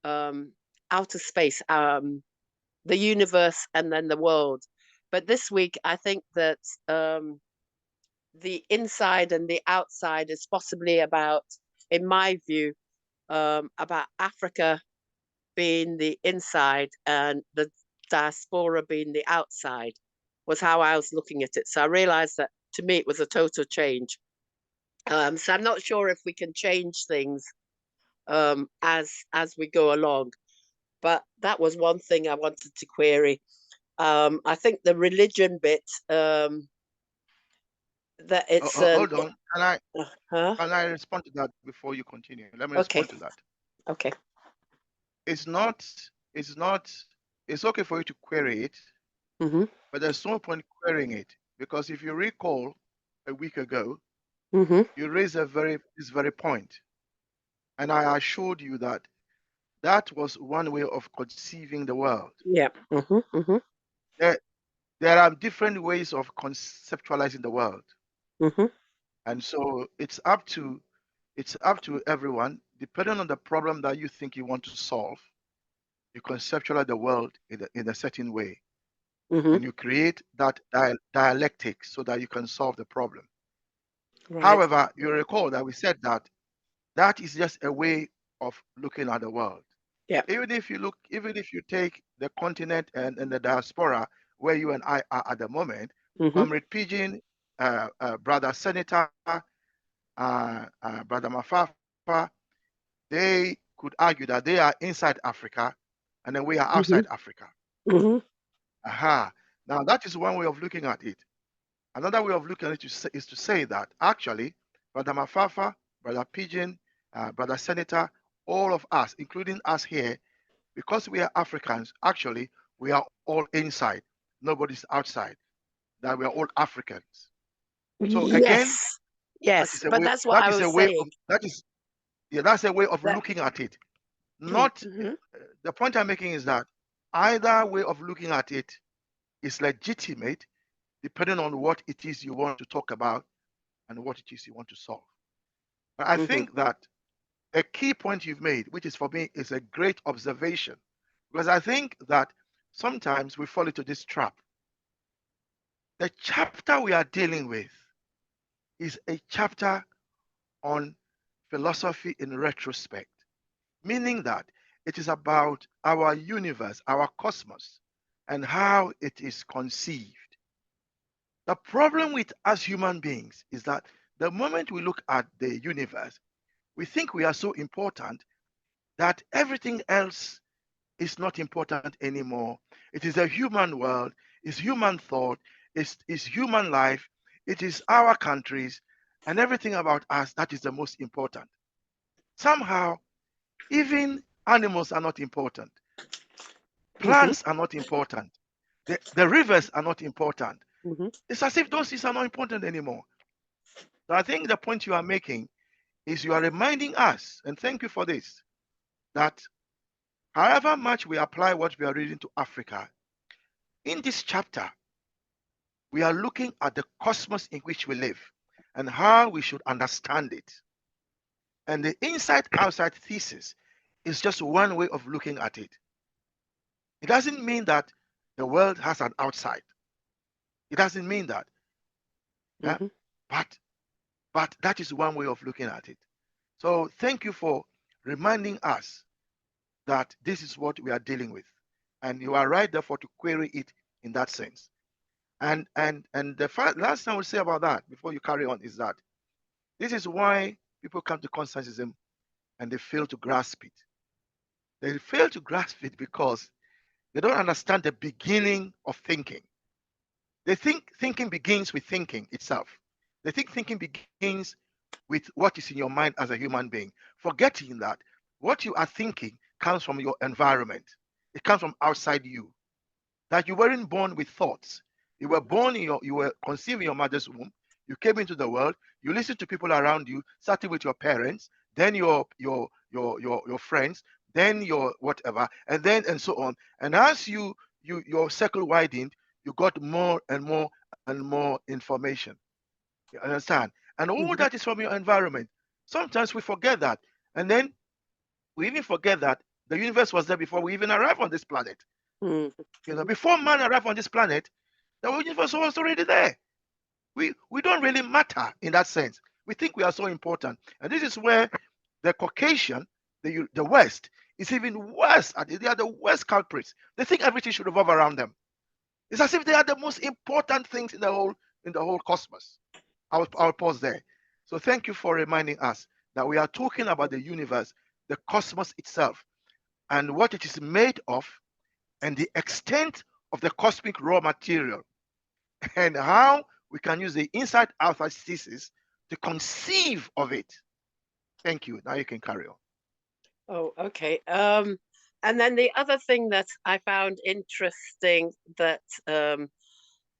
outer space, the universe, and then the world. But this week I think that the inside and the outside is possibly about, in my view, about Africa being the inside and the diaspora being the outside, was how I was looking at it. So I realized that to me it was a total change. So I'm not sure if we can change things as we go along, but that was one thing I wanted to query. I think the religion bit, that it's hold on. Huh? Can I respond to that before you continue? Let me respond to that. Okay. It's okay for you to query it, but there's no point querying it, because if you recall a week ago, you raised this very point, and I assured you that that was one way of conceiving the world. Yeah. There are different ways of conceptualizing the world, and so it's up to everyone, depending on the problem that you think you want to solve. you conceptualize the world in a certain way, Mm-hmm. and you create that dialectic so that you can solve the problem. Right. However, you recall that we said that that is just a way of looking at the world. Yeah. Even if you take the continent and the diaspora where you and I are at the moment, Mm-hmm. Comrade Pigeon, Brother Senator, Brother Mafafa, they could argue that they are inside Africa and then we are Mm-hmm. outside Africa. Mm-hmm. Aha. Now that is one way of looking at it. Another way of looking at it is to say that actually, Brother Mafafa, Brother Pigeon, Brother Senator, all of us, including us here, because we are Africans, actually, we are all inside. Nobody's outside. That we are all Africans. So again, Yes. Yes. that is a But way. that's what That I is a was way of saying. that's a way of That. looking at it. Not Mm-hmm. the point I'm making is that either way of looking at it is legitimate, depending on what it is you want to talk about and what it is you want to solve. But I Mm-hmm. think that a key point you've made, which is for me is a great observation, because I think that sometimes we fall into this trap. The chapter we are dealing with is a chapter on philosophy in retrospect, meaning that it is about our universe, our cosmos, and how it is conceived. The problem with us human beings is that the moment we look at the universe, we think we are so important that everything else is not important anymore. It is a human world, it's human thought, it's human life, it is our countries, and everything about us that is the most important. Somehow, even animals are not important, Mm-hmm. plants are not important, the rivers are not important. Mm-hmm. It's as if those things are not important anymore. So I think the point you are making is you are reminding us, and thank you for this, that however much we apply what we are reading to Africa, in this chapter, we are looking at the cosmos in which we live and how we should understand it. And the inside outside thesis is just one way of looking at it. It doesn't mean that the world has an outside. It doesn't mean that. Yeah? Mm-hmm. But but that is one way of looking at it. So thank you for reminding us that this is what we are dealing with. And you are right, therefore, to query it in that sense. And the last thing I will say about that before you carry on is that this is why people come to conscientism and they fail to grasp it. They fail to grasp it because they don't understand the beginning of thinking. They think thinking begins with thinking itself. They think thinking begins with what is in your mind as a human being, forgetting that what you are thinking comes from your environment. It comes from outside you. That you weren't born with thoughts. You were conceived in your mother's womb. You came into the world. You listened to people around you, starting with your parents, then your friends, then your whatever, and so on. And as your circle widened, you got more and more information. You understand? And all Mm-hmm. that is from your environment. Sometimes we forget that, and then we even forget that the universe was there before we even arrived on this planet. Before man arrived on this planet, the universe was already there. We don't really matter in that sense. We think we are so important, and this is where the Caucasian, the West, is even worse. They are the worst culprits. They think everything should revolve around them. It's as if they are the most important things in the whole cosmos. I'll pause there. So thank you for reminding us that we are talking about the universe, the cosmos itself, and what it is made of, and the extent of the cosmic raw material, and how we can use the inside outside thesis to conceive of it. Thank you. Now you can carry on. Oh, okay. And then the other thing that I found interesting that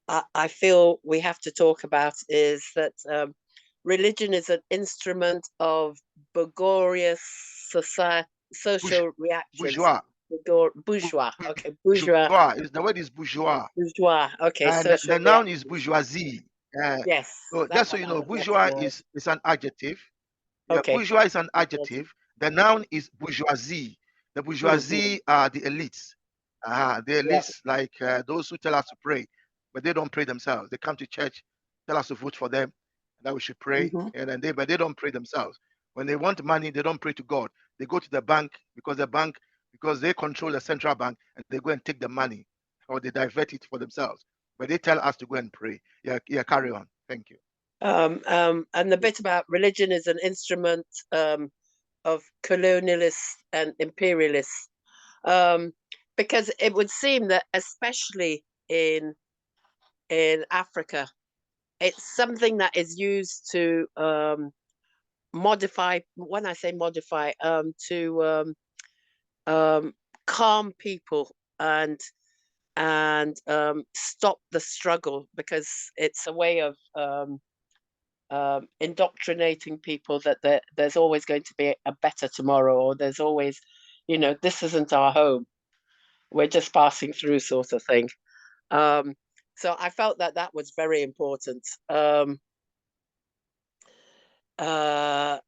I feel we have to talk about is that religion is an instrument of bourgeois social reactions. Bourgeois. Bourgeois. Okay, bourgeois. The word is bourgeois. Bourgeois. Okay, And social the noun is reactions. bourgeoisie. Yes, So that just so one you I know, was looking bourgeois for. is an adjective. Yeah, Okay. bourgeois is an adjective. The noun is bourgeoisie. The bourgeoisie are the elites. The elites, like those who tell us to pray, but they don't pray themselves. They come to church, tell us to vote for them, that we should pray, and then but they don't pray themselves. When they want money, they don't pray to God. They go to the bank because they control the central bank, and they go and take the money, or they divert it for themselves. But they tell us to go and pray. Yeah, carry on. Thank you. And the bit about religion is an instrument of colonialists and imperialists, because it would seem that especially in Africa, it's something that is used to modify. When I say modify, to calm people and stop the struggle, because it's a way of indoctrinating people that there's always going to be a better tomorrow, or there's always, this isn't our home, we're just passing through, sort of thing. So I felt that was very important.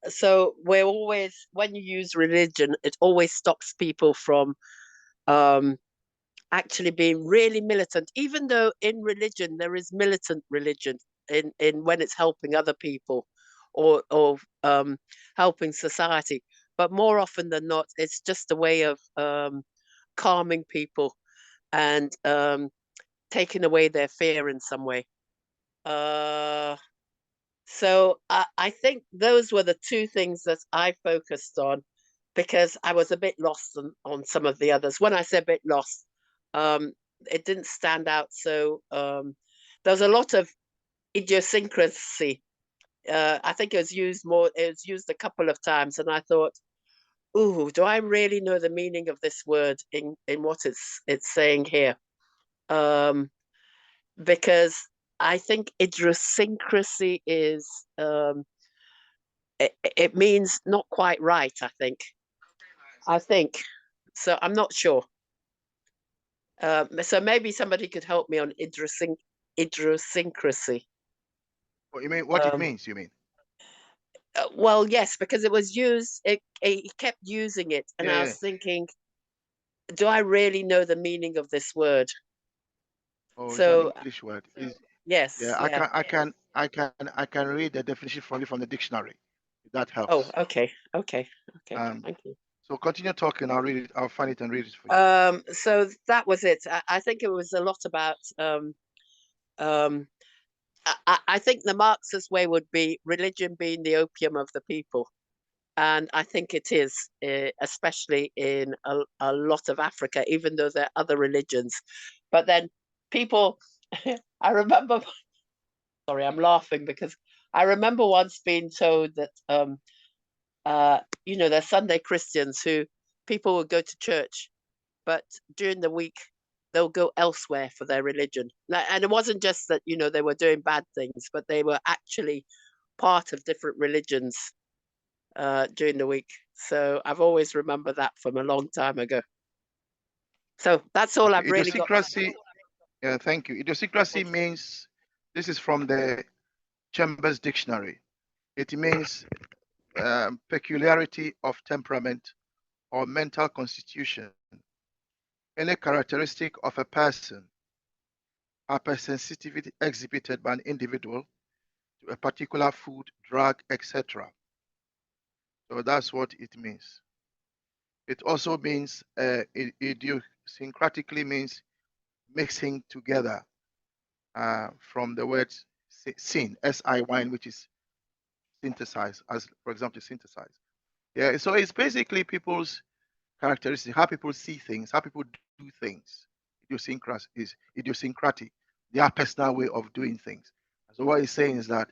So we're always, when you use religion, it always stops people from actually being really militant, even though in religion there is militant religion in when it's helping other people or helping society. But more often than not, it's just a way of calming people and taking away their fear in some way. So I think those were the two things that I focused on, because I was a bit lost on some of the others. When I say a bit lost, it didn't stand out. So there's a lot of idiosyncrasy. I think it was used a couple of times, and I thought, ooh, do I really know the meaning of this word in what it's saying here? Because I think idiosyncrasy is it means not quite right, I think so. I'm not sure. So maybe somebody could help me on idiosyncrasy. What you mean? What it means? You mean? Well, yes, because it was used. It kept using it, and I was thinking, do I really know the meaning of this word? Oh, so it's an English word. yes, Yeah, I can read the definition from the dictionary. If that helps. Oh, okay. Thank you. So continue talking. I'll read it. I'll find it and read it for you. So that was it. I think it was a lot about. I think the Marxist way would be religion being the opium of the people, and I think it is, especially in a lot of Africa, even though there are other religions. But then people, I remember. Sorry, I'm laughing because I remember once being told that there's Sunday Christians who people will go to church, but during the week they'll go elsewhere for their religion. And it wasn't just that they were doing bad things, but they were actually part of different religions during the week. So I've always remembered that from a long time ago. So that's all I've really got. Idiosyncrasy. Yeah, thank you. Idiosyncrasy means, this is from the Chambers Dictionary. It means peculiarity of temperament or mental constitution, any characteristic of a person, hypersensitivity exhibited by an individual to a particular food, drug, etc. So that's what it means. It also means idiosyncratically means mixing together, from the word sin, S-I-Y, which is synthesize, as for example, synthesize. Yeah, so it's basically people's characteristics, how people see things, how people do things. Idiosyncratic, their personal way of doing things. So what he's saying is that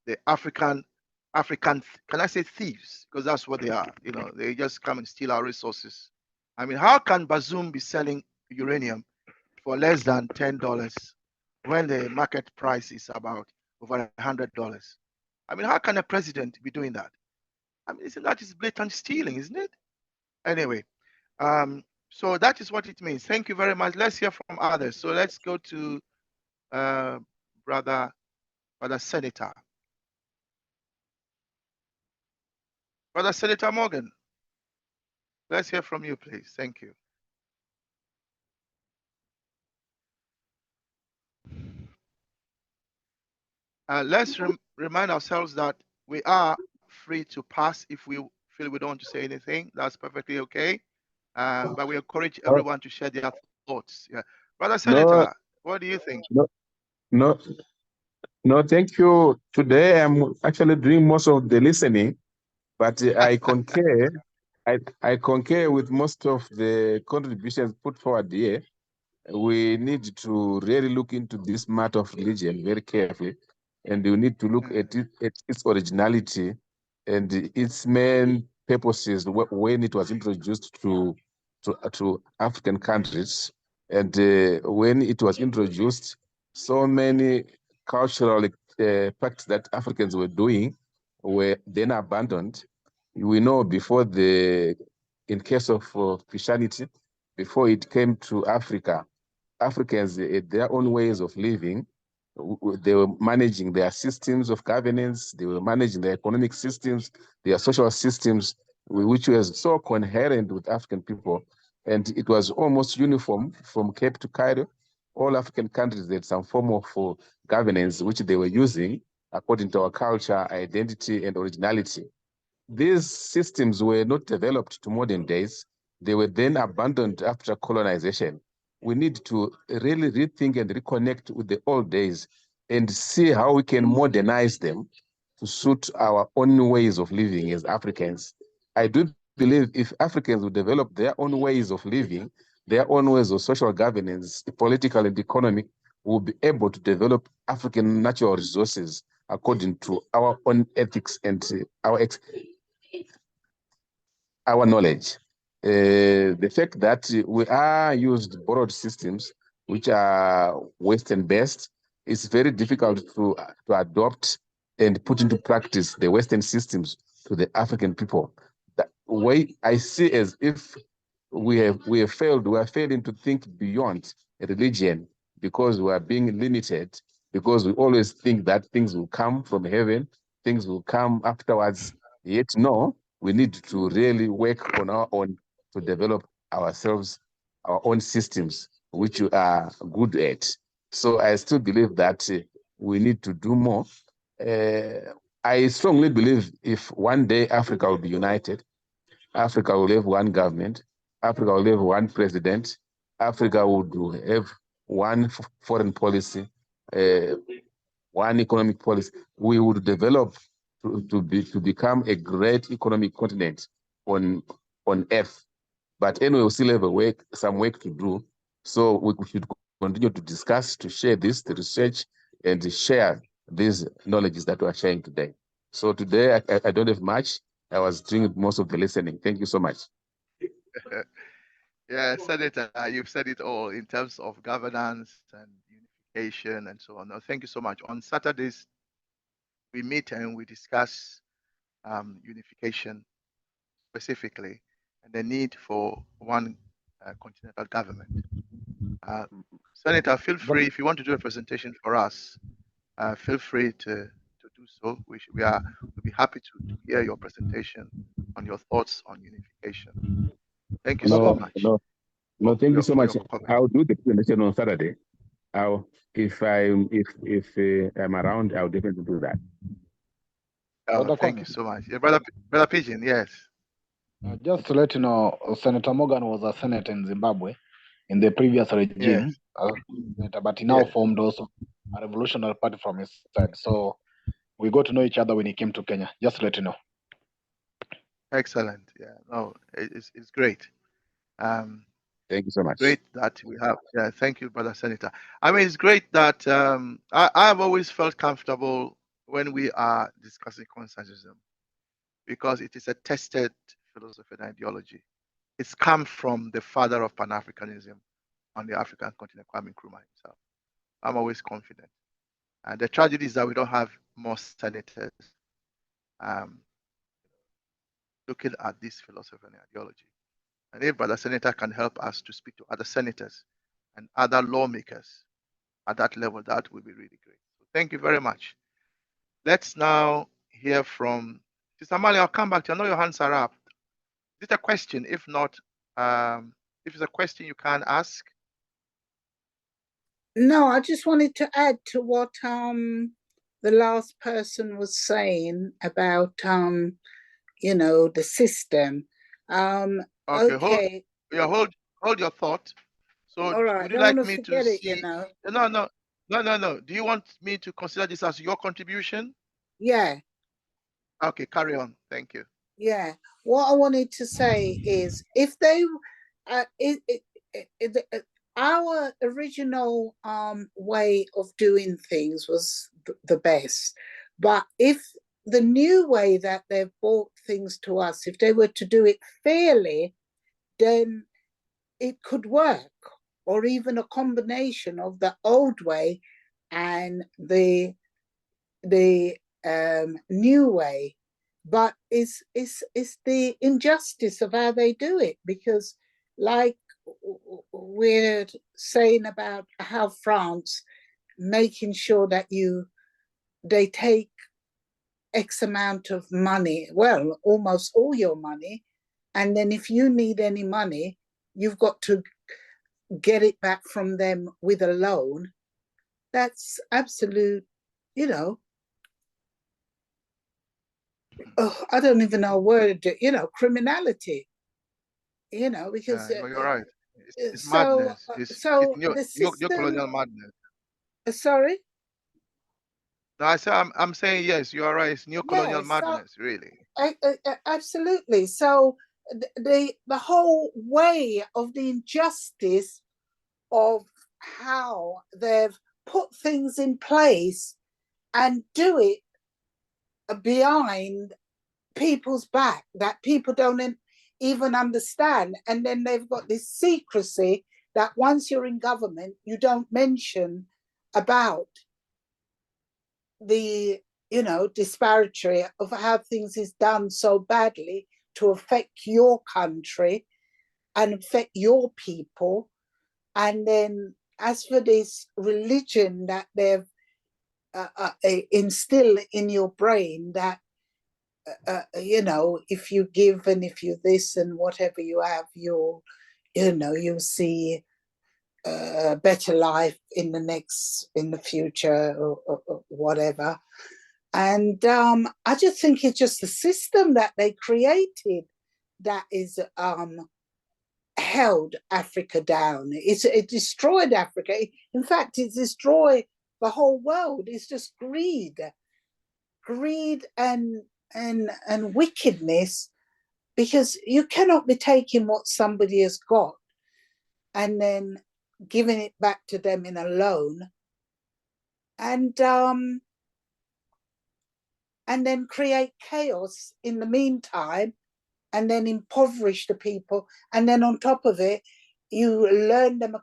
the African, can I say thieves? Because that's what they are. They just come and steal our resources. I mean, how can Bazoum be selling uranium for less than $10 when the market price is about over $100? I mean, how can a president be doing that? I mean, isn't that just blatant stealing, isn't it? Anyway, so that is what it means. Thank you very much. Let's hear from others. So let's go to brother Senator. Brother Senator Morgan. Let's hear from you, please. Thank you. Let's remind ourselves that we are free to pass if we feel we don't want to say anything. That's perfectly okay. But we encourage everyone to share their thoughts. Yeah, Brother Senator, what do you think? No, no, thank you. Today I'm actually doing most of the listening, but I concur. I concur with most of the contributions put forward here. We need to really look into this matter of religion very carefully, and we need to look at its originality and its main purposes when it was introduced to African countries. And when it was introduced, so many cultural practices that Africans were doing were then abandoned. We know before in case of Christianity, before it came to Africa, Africans had their own ways of living. They were managing their systems of governance, they were managing their economic systems, their social systems, which was so coherent with African people. And it was almost uniform from Cape to Cairo. All African countries had some form of governance which they were using according to our culture, identity, and originality. These systems were not developed to modern days. They were then abandoned after colonization. We need to really rethink and reconnect with the old days and see how we can modernize them to suit our own ways of living as Africans. I do believe if Africans would develop their own ways of living, their own ways of social governance, political and economic, we'll be able to develop African natural resources according to our own ethics and our knowledge. The fact that we are used borrowed systems which are Western based, it's very difficult to adopt and put into practice the Western systems to the African people. The way I see as if we have failed, we are failing to think beyond religion because we are being limited, because we always think that things will come from heaven, things will come afterwards. Yet no, we need to really work on our own to develop ourselves, our own systems, which we are good at. So I still believe that we need to do more. I strongly believe if one day Africa will be united, Africa will have one government, Africa will have one president, Africa would have one foreign policy, one economic policy. We would develop to become a great economic continent on earth. But anyway, we still have some work to do. So we should continue to discuss, to share this, to research, and to share these knowledges that we are sharing today. So today, I don't have much. I was doing most of the listening. Thank you so much. Yeah, Senator, you've said it all in terms of governance and unification and so on. No, thank you so much. On Saturdays, we meet and we discuss unification specifically and the need for one continental government. Senator, feel free, if you want to do a presentation for us, feel free to do so. We'll be happy to hear your presentation on your thoughts on unification. Thank you so much. No, thank you so much. your comment. I'll do the presentation on Saturday. If I'm around, I'll definitely do that. Thank you so much. Yeah, Brother Pigeon, yes. Just to let you know, Senator Morgan was a senator in Zimbabwe in the previous regime, but he now formed also a revolutionary party from his side. So we got to know each other when he came to Kenya. Just to let you know. Excellent. Yeah, no, it's great. Thank you so much. Great that we have. Yeah, thank you, Brother Senator. I mean, it's great that I've always felt comfortable when we are discussing consensusism because it is a tested philosophy and ideology. It's come from the father of Pan-Africanism on the African continent, Kwame Nkrumah himself. I'm always confident. And the tragedy is that we don't have more senators looking at this philosophy and ideology. And if Brother Senator can help us to speak to other senators and other lawmakers at that level, that would be really great. So thank you very much. Let's now hear from Sister Mali. I'll come back to you. I know your hands are up. Is it a question? If not, if it's a question you can't ask. No, I just wanted to add to what the last person was saying about you know, the system. Okay. Hold your thought. So All right, would you don't want like to me to forget it, you see? know. No. Do you want me to consider this as your contribution? Yeah. Okay, carry on. Thank you. Yeah. What I wanted to say is, if they, our original way of doing things was the best, but if the new way that they've brought things to us, if they were to do it fairly, then it could work, or even a combination of the old way and the new way. But it's the injustice of how they do it, because like we're saying about how France making sure that they take X amount of money, well, almost all your money, and then if you need any money, you've got to get it back from them with a loan. That's absolute, you know, oh, I don't even know a word, you know, criminality, you know, because You're right. It's so madness. It's so the new system. colonial madness. Sorry. No, I'm saying yes. You are right. It's new colonial Yeah. So madness, really. absolutely. So the whole way of the injustice of how they've put things in place and do it behind people's back that people don't even understand. And then they've got this secrecy that once you're in government, you don't mention about the, you know, disparity of how things is done so badly to affect your country and affect your people. And then as for this religion that they've instilled in your brain, that you know, if you give and if you this and whatever you have, you'll, you know, you'll see a better life in the future, or whatever. And I just think it's just the system that they created that is held Africa down. It destroyed Africa. In fact, it's destroyed the whole world. It's just greed and wickedness, because you cannot be taking what somebody has got and then giving it back to them in a loan, and then create chaos in the meantime, and then impoverish the people, and then on top of it, you learn them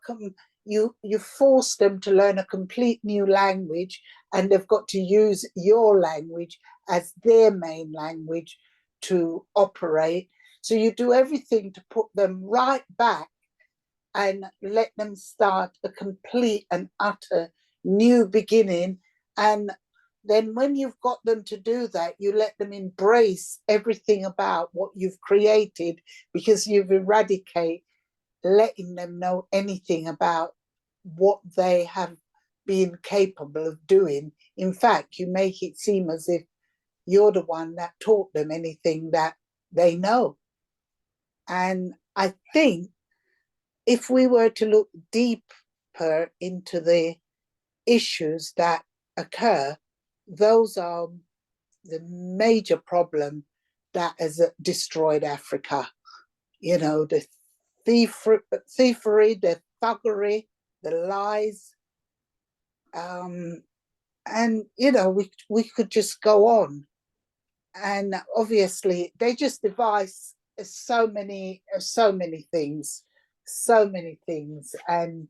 you force them to learn a complete new language, and they've got to use your language as their main language to operate. So you do everything to put them right back and let them start a complete and utter new beginning. And then when you've got them to do that, you let them embrace everything about what you've created, because you've eradicated letting them know anything about what they have been capable of doing. In fact, you make it seem as if you're the one that taught them anything that they know. And I think if we were to look deeper into the issues that occur, those are the major problem that has destroyed Africa. You know, the thievery, the thuggery, the lies, and you know, we could just go on. And obviously, they just devise so many things, and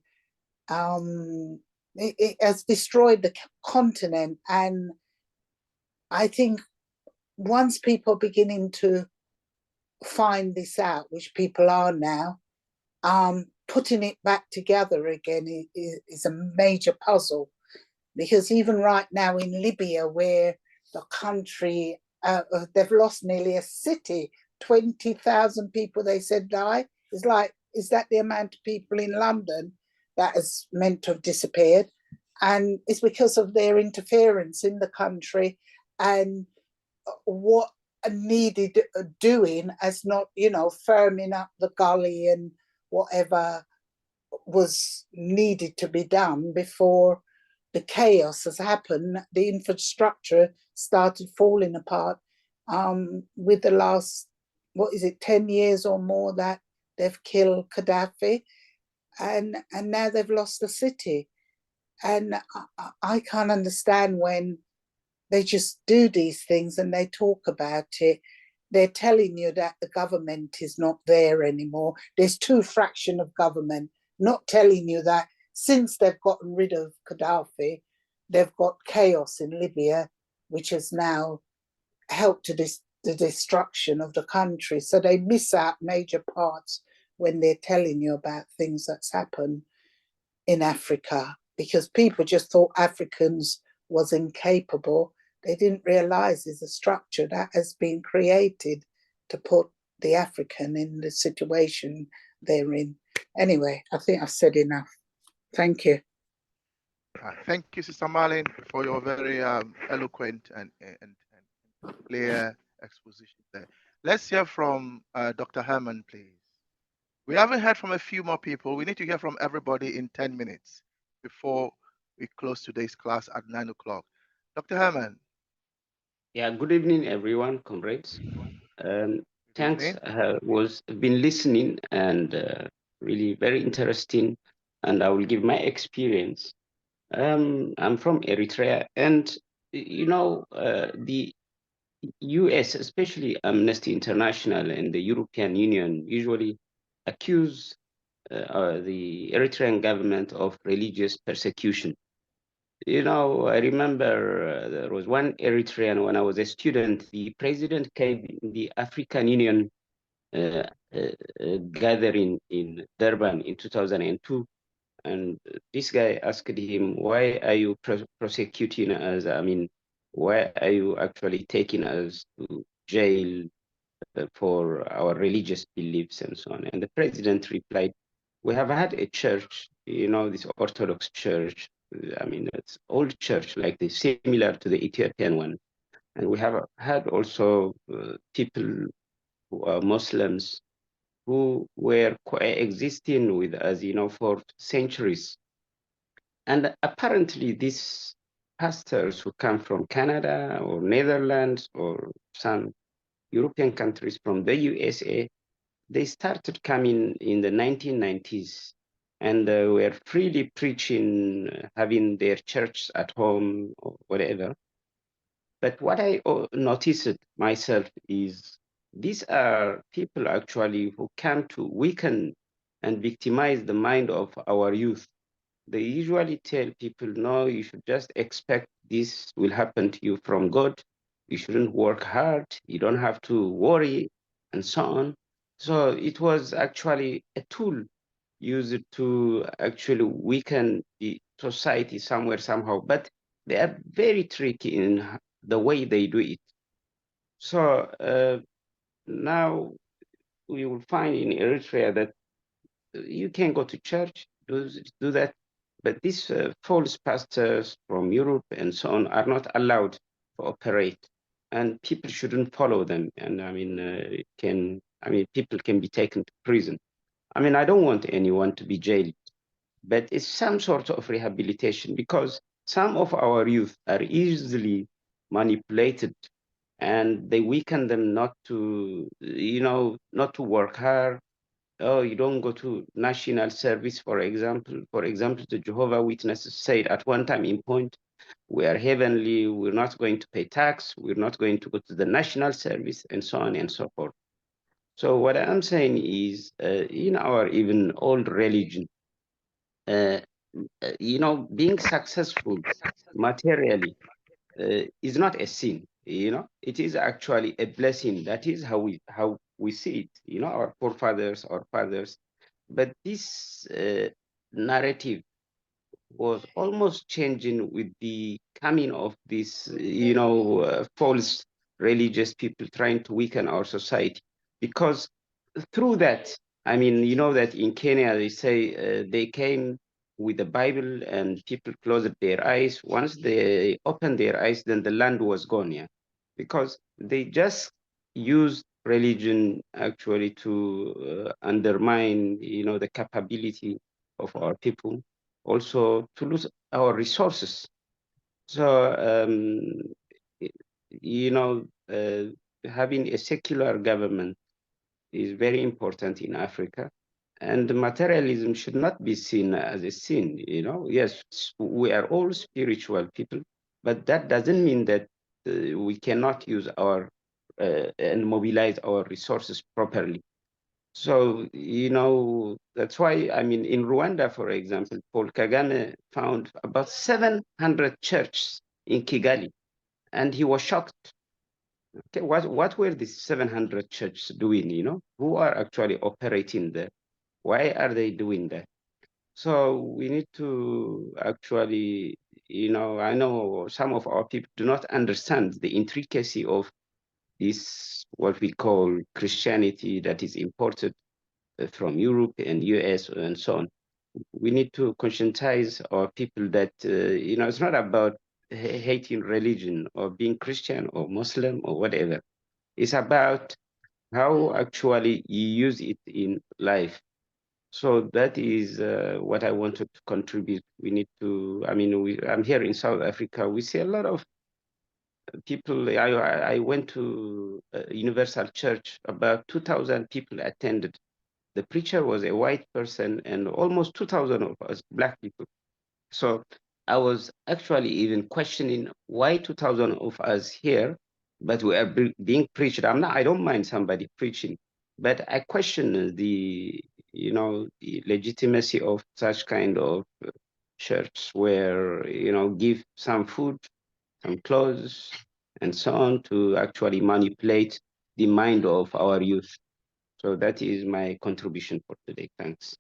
it has destroyed the continent. And I think once people are beginning to find this out, which people are now, putting it back together again is a major puzzle. Because even right now in Libya, where the country, they've lost nearly a city 20,000 people they said die. It's like, is that the amount of people in London that is meant to have disappeared? And it's because of their interference in the country and what needed doing as not, you know, firming up the gully and whatever was needed to be done before the chaos has happened. The infrastructure started falling apart with the last, 10 years or more that they've killed Gaddafi, and now they've lost the city. And I can't understand when they just do these things and they talk about it. They're telling you that the government is not there anymore. There's two fractions of government, not telling you that since they've gotten rid of Gaddafi, they've got chaos in Libya, which has now helped to the destruction of the country. So they miss out major parts when they're telling you about things that's happened in Africa, because people just thought Africans was incapable. They didn't realize there's a structure that has been created to put the African in the situation they're in. Anyway, I think I've said enough. Thank you. Thank you, Sister Marlene, for your very eloquent and clear exposition there. Let's hear from Dr. Herman, please. We haven't heard from a few more people. We need to hear from everybody in 10 minutes before we close today's class at 9 o'clock. Dr. Herman. Yeah, good evening, everyone, comrades. Thanks, was been listening and really very interesting, and I will give my experience. I'm from Eritrea, and you know, the US, especially Amnesty International and the European Union, usually accuse the Eritrean government of religious persecution. You know, I remember there was one Eritrean when I was a student. The president came in the African Union gathering in Durban in 2002, and this guy asked him, "Why are you prosecuting us? I mean, why are you actually taking us to jail for our religious beliefs and so on?" And the president replied, "We have had a church, you know, this Orthodox church. I mean, it's old church, like the similar to the Ethiopian one. And we have had also people who are Muslims who were coexisting with us, you know, for centuries. And apparently these pastors who come from Canada or Netherlands or some European countries from the USA, they started coming in the 1990s and were freely preaching, having their church at home or whatever. But what I noticed myself is these are people actually who come to weaken and victimize the mind of our youth. They usually tell people, no, you should just expect this will happen to you from God. You shouldn't work hard. You don't have to worry, and so on. So it was actually a tool used to actually weaken the society somewhere, somehow. But they are very tricky in the way they do it. So now we will find in Eritrea that you can go to church, do that, but these false pastors from Europe and so on are not allowed to operate, and people shouldn't follow them. And I mean, people can be taken to prison. I mean, I don't want anyone to be jailed, but it's some sort of rehabilitation, because some of our youth are easily manipulated, and they weaken them not to, you know, not to work hard. Oh, you don't go to national service, for example. For example, the Jehovah Witnesses said at one time in point, we are heavenly, we're not going to pay tax, we're not going to go to the national service, and so on and so forth. So what I'm saying is, in our even old religion, you know, being successful materially is not a sin. You know, it is actually a blessing. That is how we see it. You know, our forefathers, our fathers. But this narrative was almost changing with the coming of these, you know, false religious people trying to weaken our society. because through that, I mean, you know that in Kenya they say they came with the Bible and people closed their eyes. Once they opened their eyes, then the land was gone, yeah, because they just used religion actually to undermine, you know, the capability of our people, also to lose our resources. So, you know, having a secular government is very important in Africa. And materialism should not be seen as a sin, you know. Yes, we are all spiritual people, but that doesn't mean that we cannot use our and mobilize our resources properly. So, you know, that's why, I mean, in Rwanda, for example, Paul Kagame found about 700 churches in Kigali, and he was shocked. Okay, what were these 700 churches doing, you know? Who are actually operating there? Why are they doing that? So we need to actually, you know, I know some of our people do not understand the intricacy of this, what we call Christianity that is imported from Europe and US and so on. We need to conscientize our people that, you know, it's not about hating religion or being Christian or Muslim or whatever. It's about how actually you use it in life. So that is what I wanted to contribute. We need to, I mean, I'm here in South Africa. We see a lot of people. I went to Universal Church, about 2,000 people attended. The preacher was a white person and almost 2,000 of us black people. So I was actually even questioning why 2,000 of us here, but we are being preached. I don't mind somebody preaching, but I question the, you know, the legitimacy of such kind of church where, you know, give some food, some clothes, and so on to actually manipulate the mind of our youth. So that is my contribution for today. Thanks.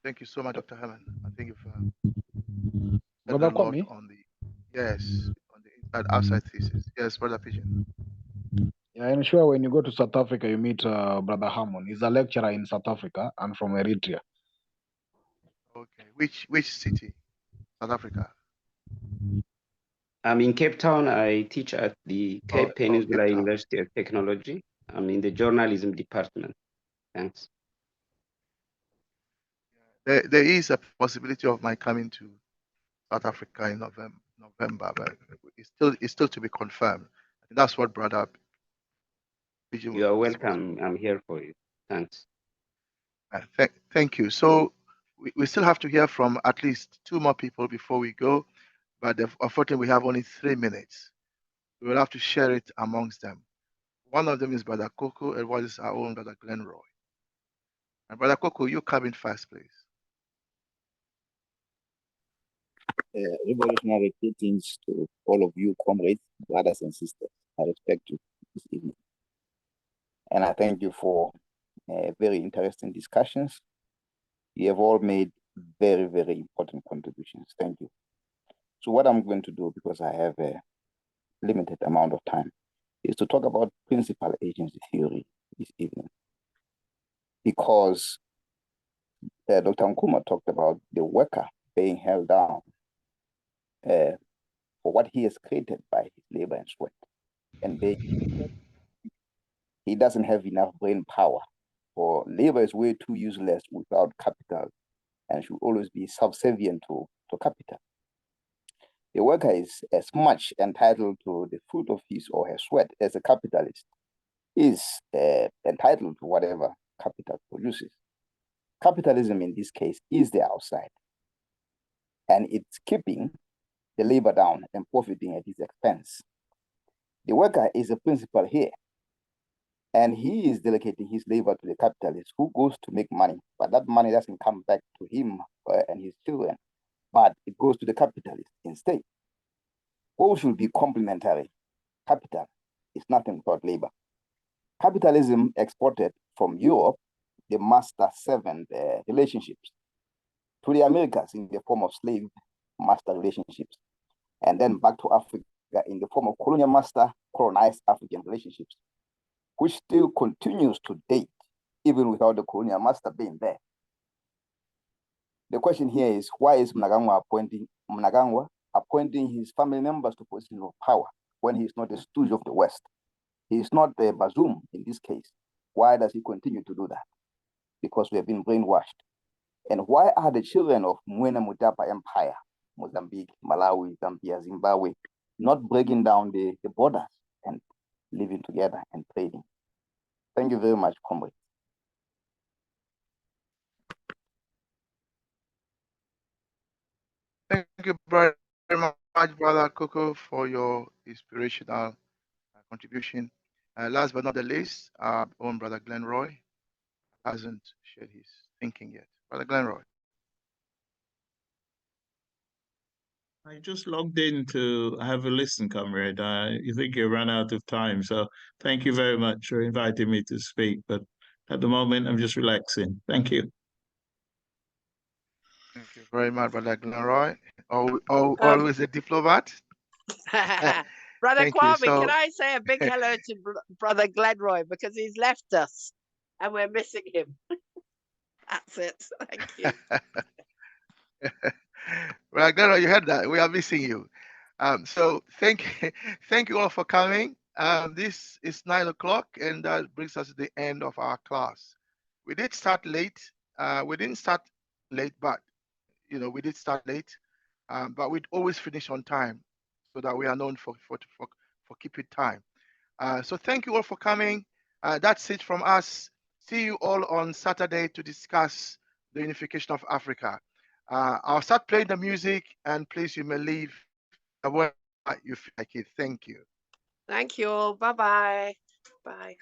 Thank you so much, Dr. Helen. I think you've said Brother a lot Kwame? on the, yes, on the inside outside thesis. Yes, Brother Pigeon. Yeah, I'm sure when you go to South Africa, you meet Brother Harmon. He's a lecturer in South Africa and from Eritrea. Okay. Which city? South Africa. I'm in Cape Town. I teach at the Cape Cape Peninsula Town. University of Technology. I'm in the journalism department. Thanks. There is a possibility of my coming to South Africa in November, but it's still to be confirmed. That's what Brother Pigeon You are was welcome. I'm here for you. Thanks. Thank you. So we still have to hear from at least two more people before we go, but unfortunately we have only 3 minutes. We will have to share it amongst them. One of them is Brother Coco, and one is our own Brother Glenroy. And Brother Coco, you come in first, please. Revolutionary greetings to all of you, comrades, brothers and sisters. I respect you this evening. And I thank you for very interesting discussions. You have all made very, very important contributions. Thank you. So what I'm going to do, because I have a limited amount of time, is to talk about principal agency theory this evening. Because Dr. Nkrumah talked about the worker being held down for what he has created by his labor and sweat. And he doesn't have enough brain power, for labor is way too useless without capital and should always be subservient to capital. The worker is as much entitled to the fruit of his or her sweat as a capitalist is entitled to whatever capital produces. Capitalism in this case is the outside, and it's keeping the labor down and profiting at his expense. The worker is a principal here, and he is delegating his labor to the capitalist who goes to make money, but that money doesn't come back to him and his children, but it goes to the capitalist instead. Both should be complementary. Capital is nothing without labor. Capitalism exported from Europe the master-servant relationships to the Americas in the form of slave-master relationships, and then back to Africa in the form of colonial master-colonized African relationships. which still continues to date, even without the colonial master being there. The question here is, why is Mnangagwa appointing his family members to positions of power when he's not a stooge of the West? He's not a Bazoum in this case. Why does he continue to do that? Because we have been brainwashed. And why are the children of Mwena Mutapa Empire, Mozambique, Malawi, Zambia, Zimbabwe, not breaking down the borders and living together and trading? Thank you very much, comrade. Thank you very much, Brother Coco, for your inspirational contribution. Last but not the least, our own Brother Glenn Roy hasn't shared his thinking yet. Brother Glenn Roy. I just logged in to have a listen, comrade. You think you ran out of time, so thank you very much for inviting me to speak. But at the moment, I'm just relaxing. Thank you. Thank you very much, Brother Glenn Roy. Always a diplomat. Brother Thank you. Kwame, So- can I say a big hello to Brother Glenroy, because he's left us and we're missing him. That's it. Thank you. Well, Glenn Roy, you heard that. We are missing you. So thank you all for coming. This is 9 o'clock, and that brings us to the end of our class. We did start late. We didn't start late, but we did start late. But we'd always finish on time, so that we are known for keeping time. So thank you all for coming. That's it from us. See you all on Saturday to discuss the unification of Africa. I'll start playing the music, and please, you may leave where you feel like it. Thank you. Thank you all. Bye-bye. Bye.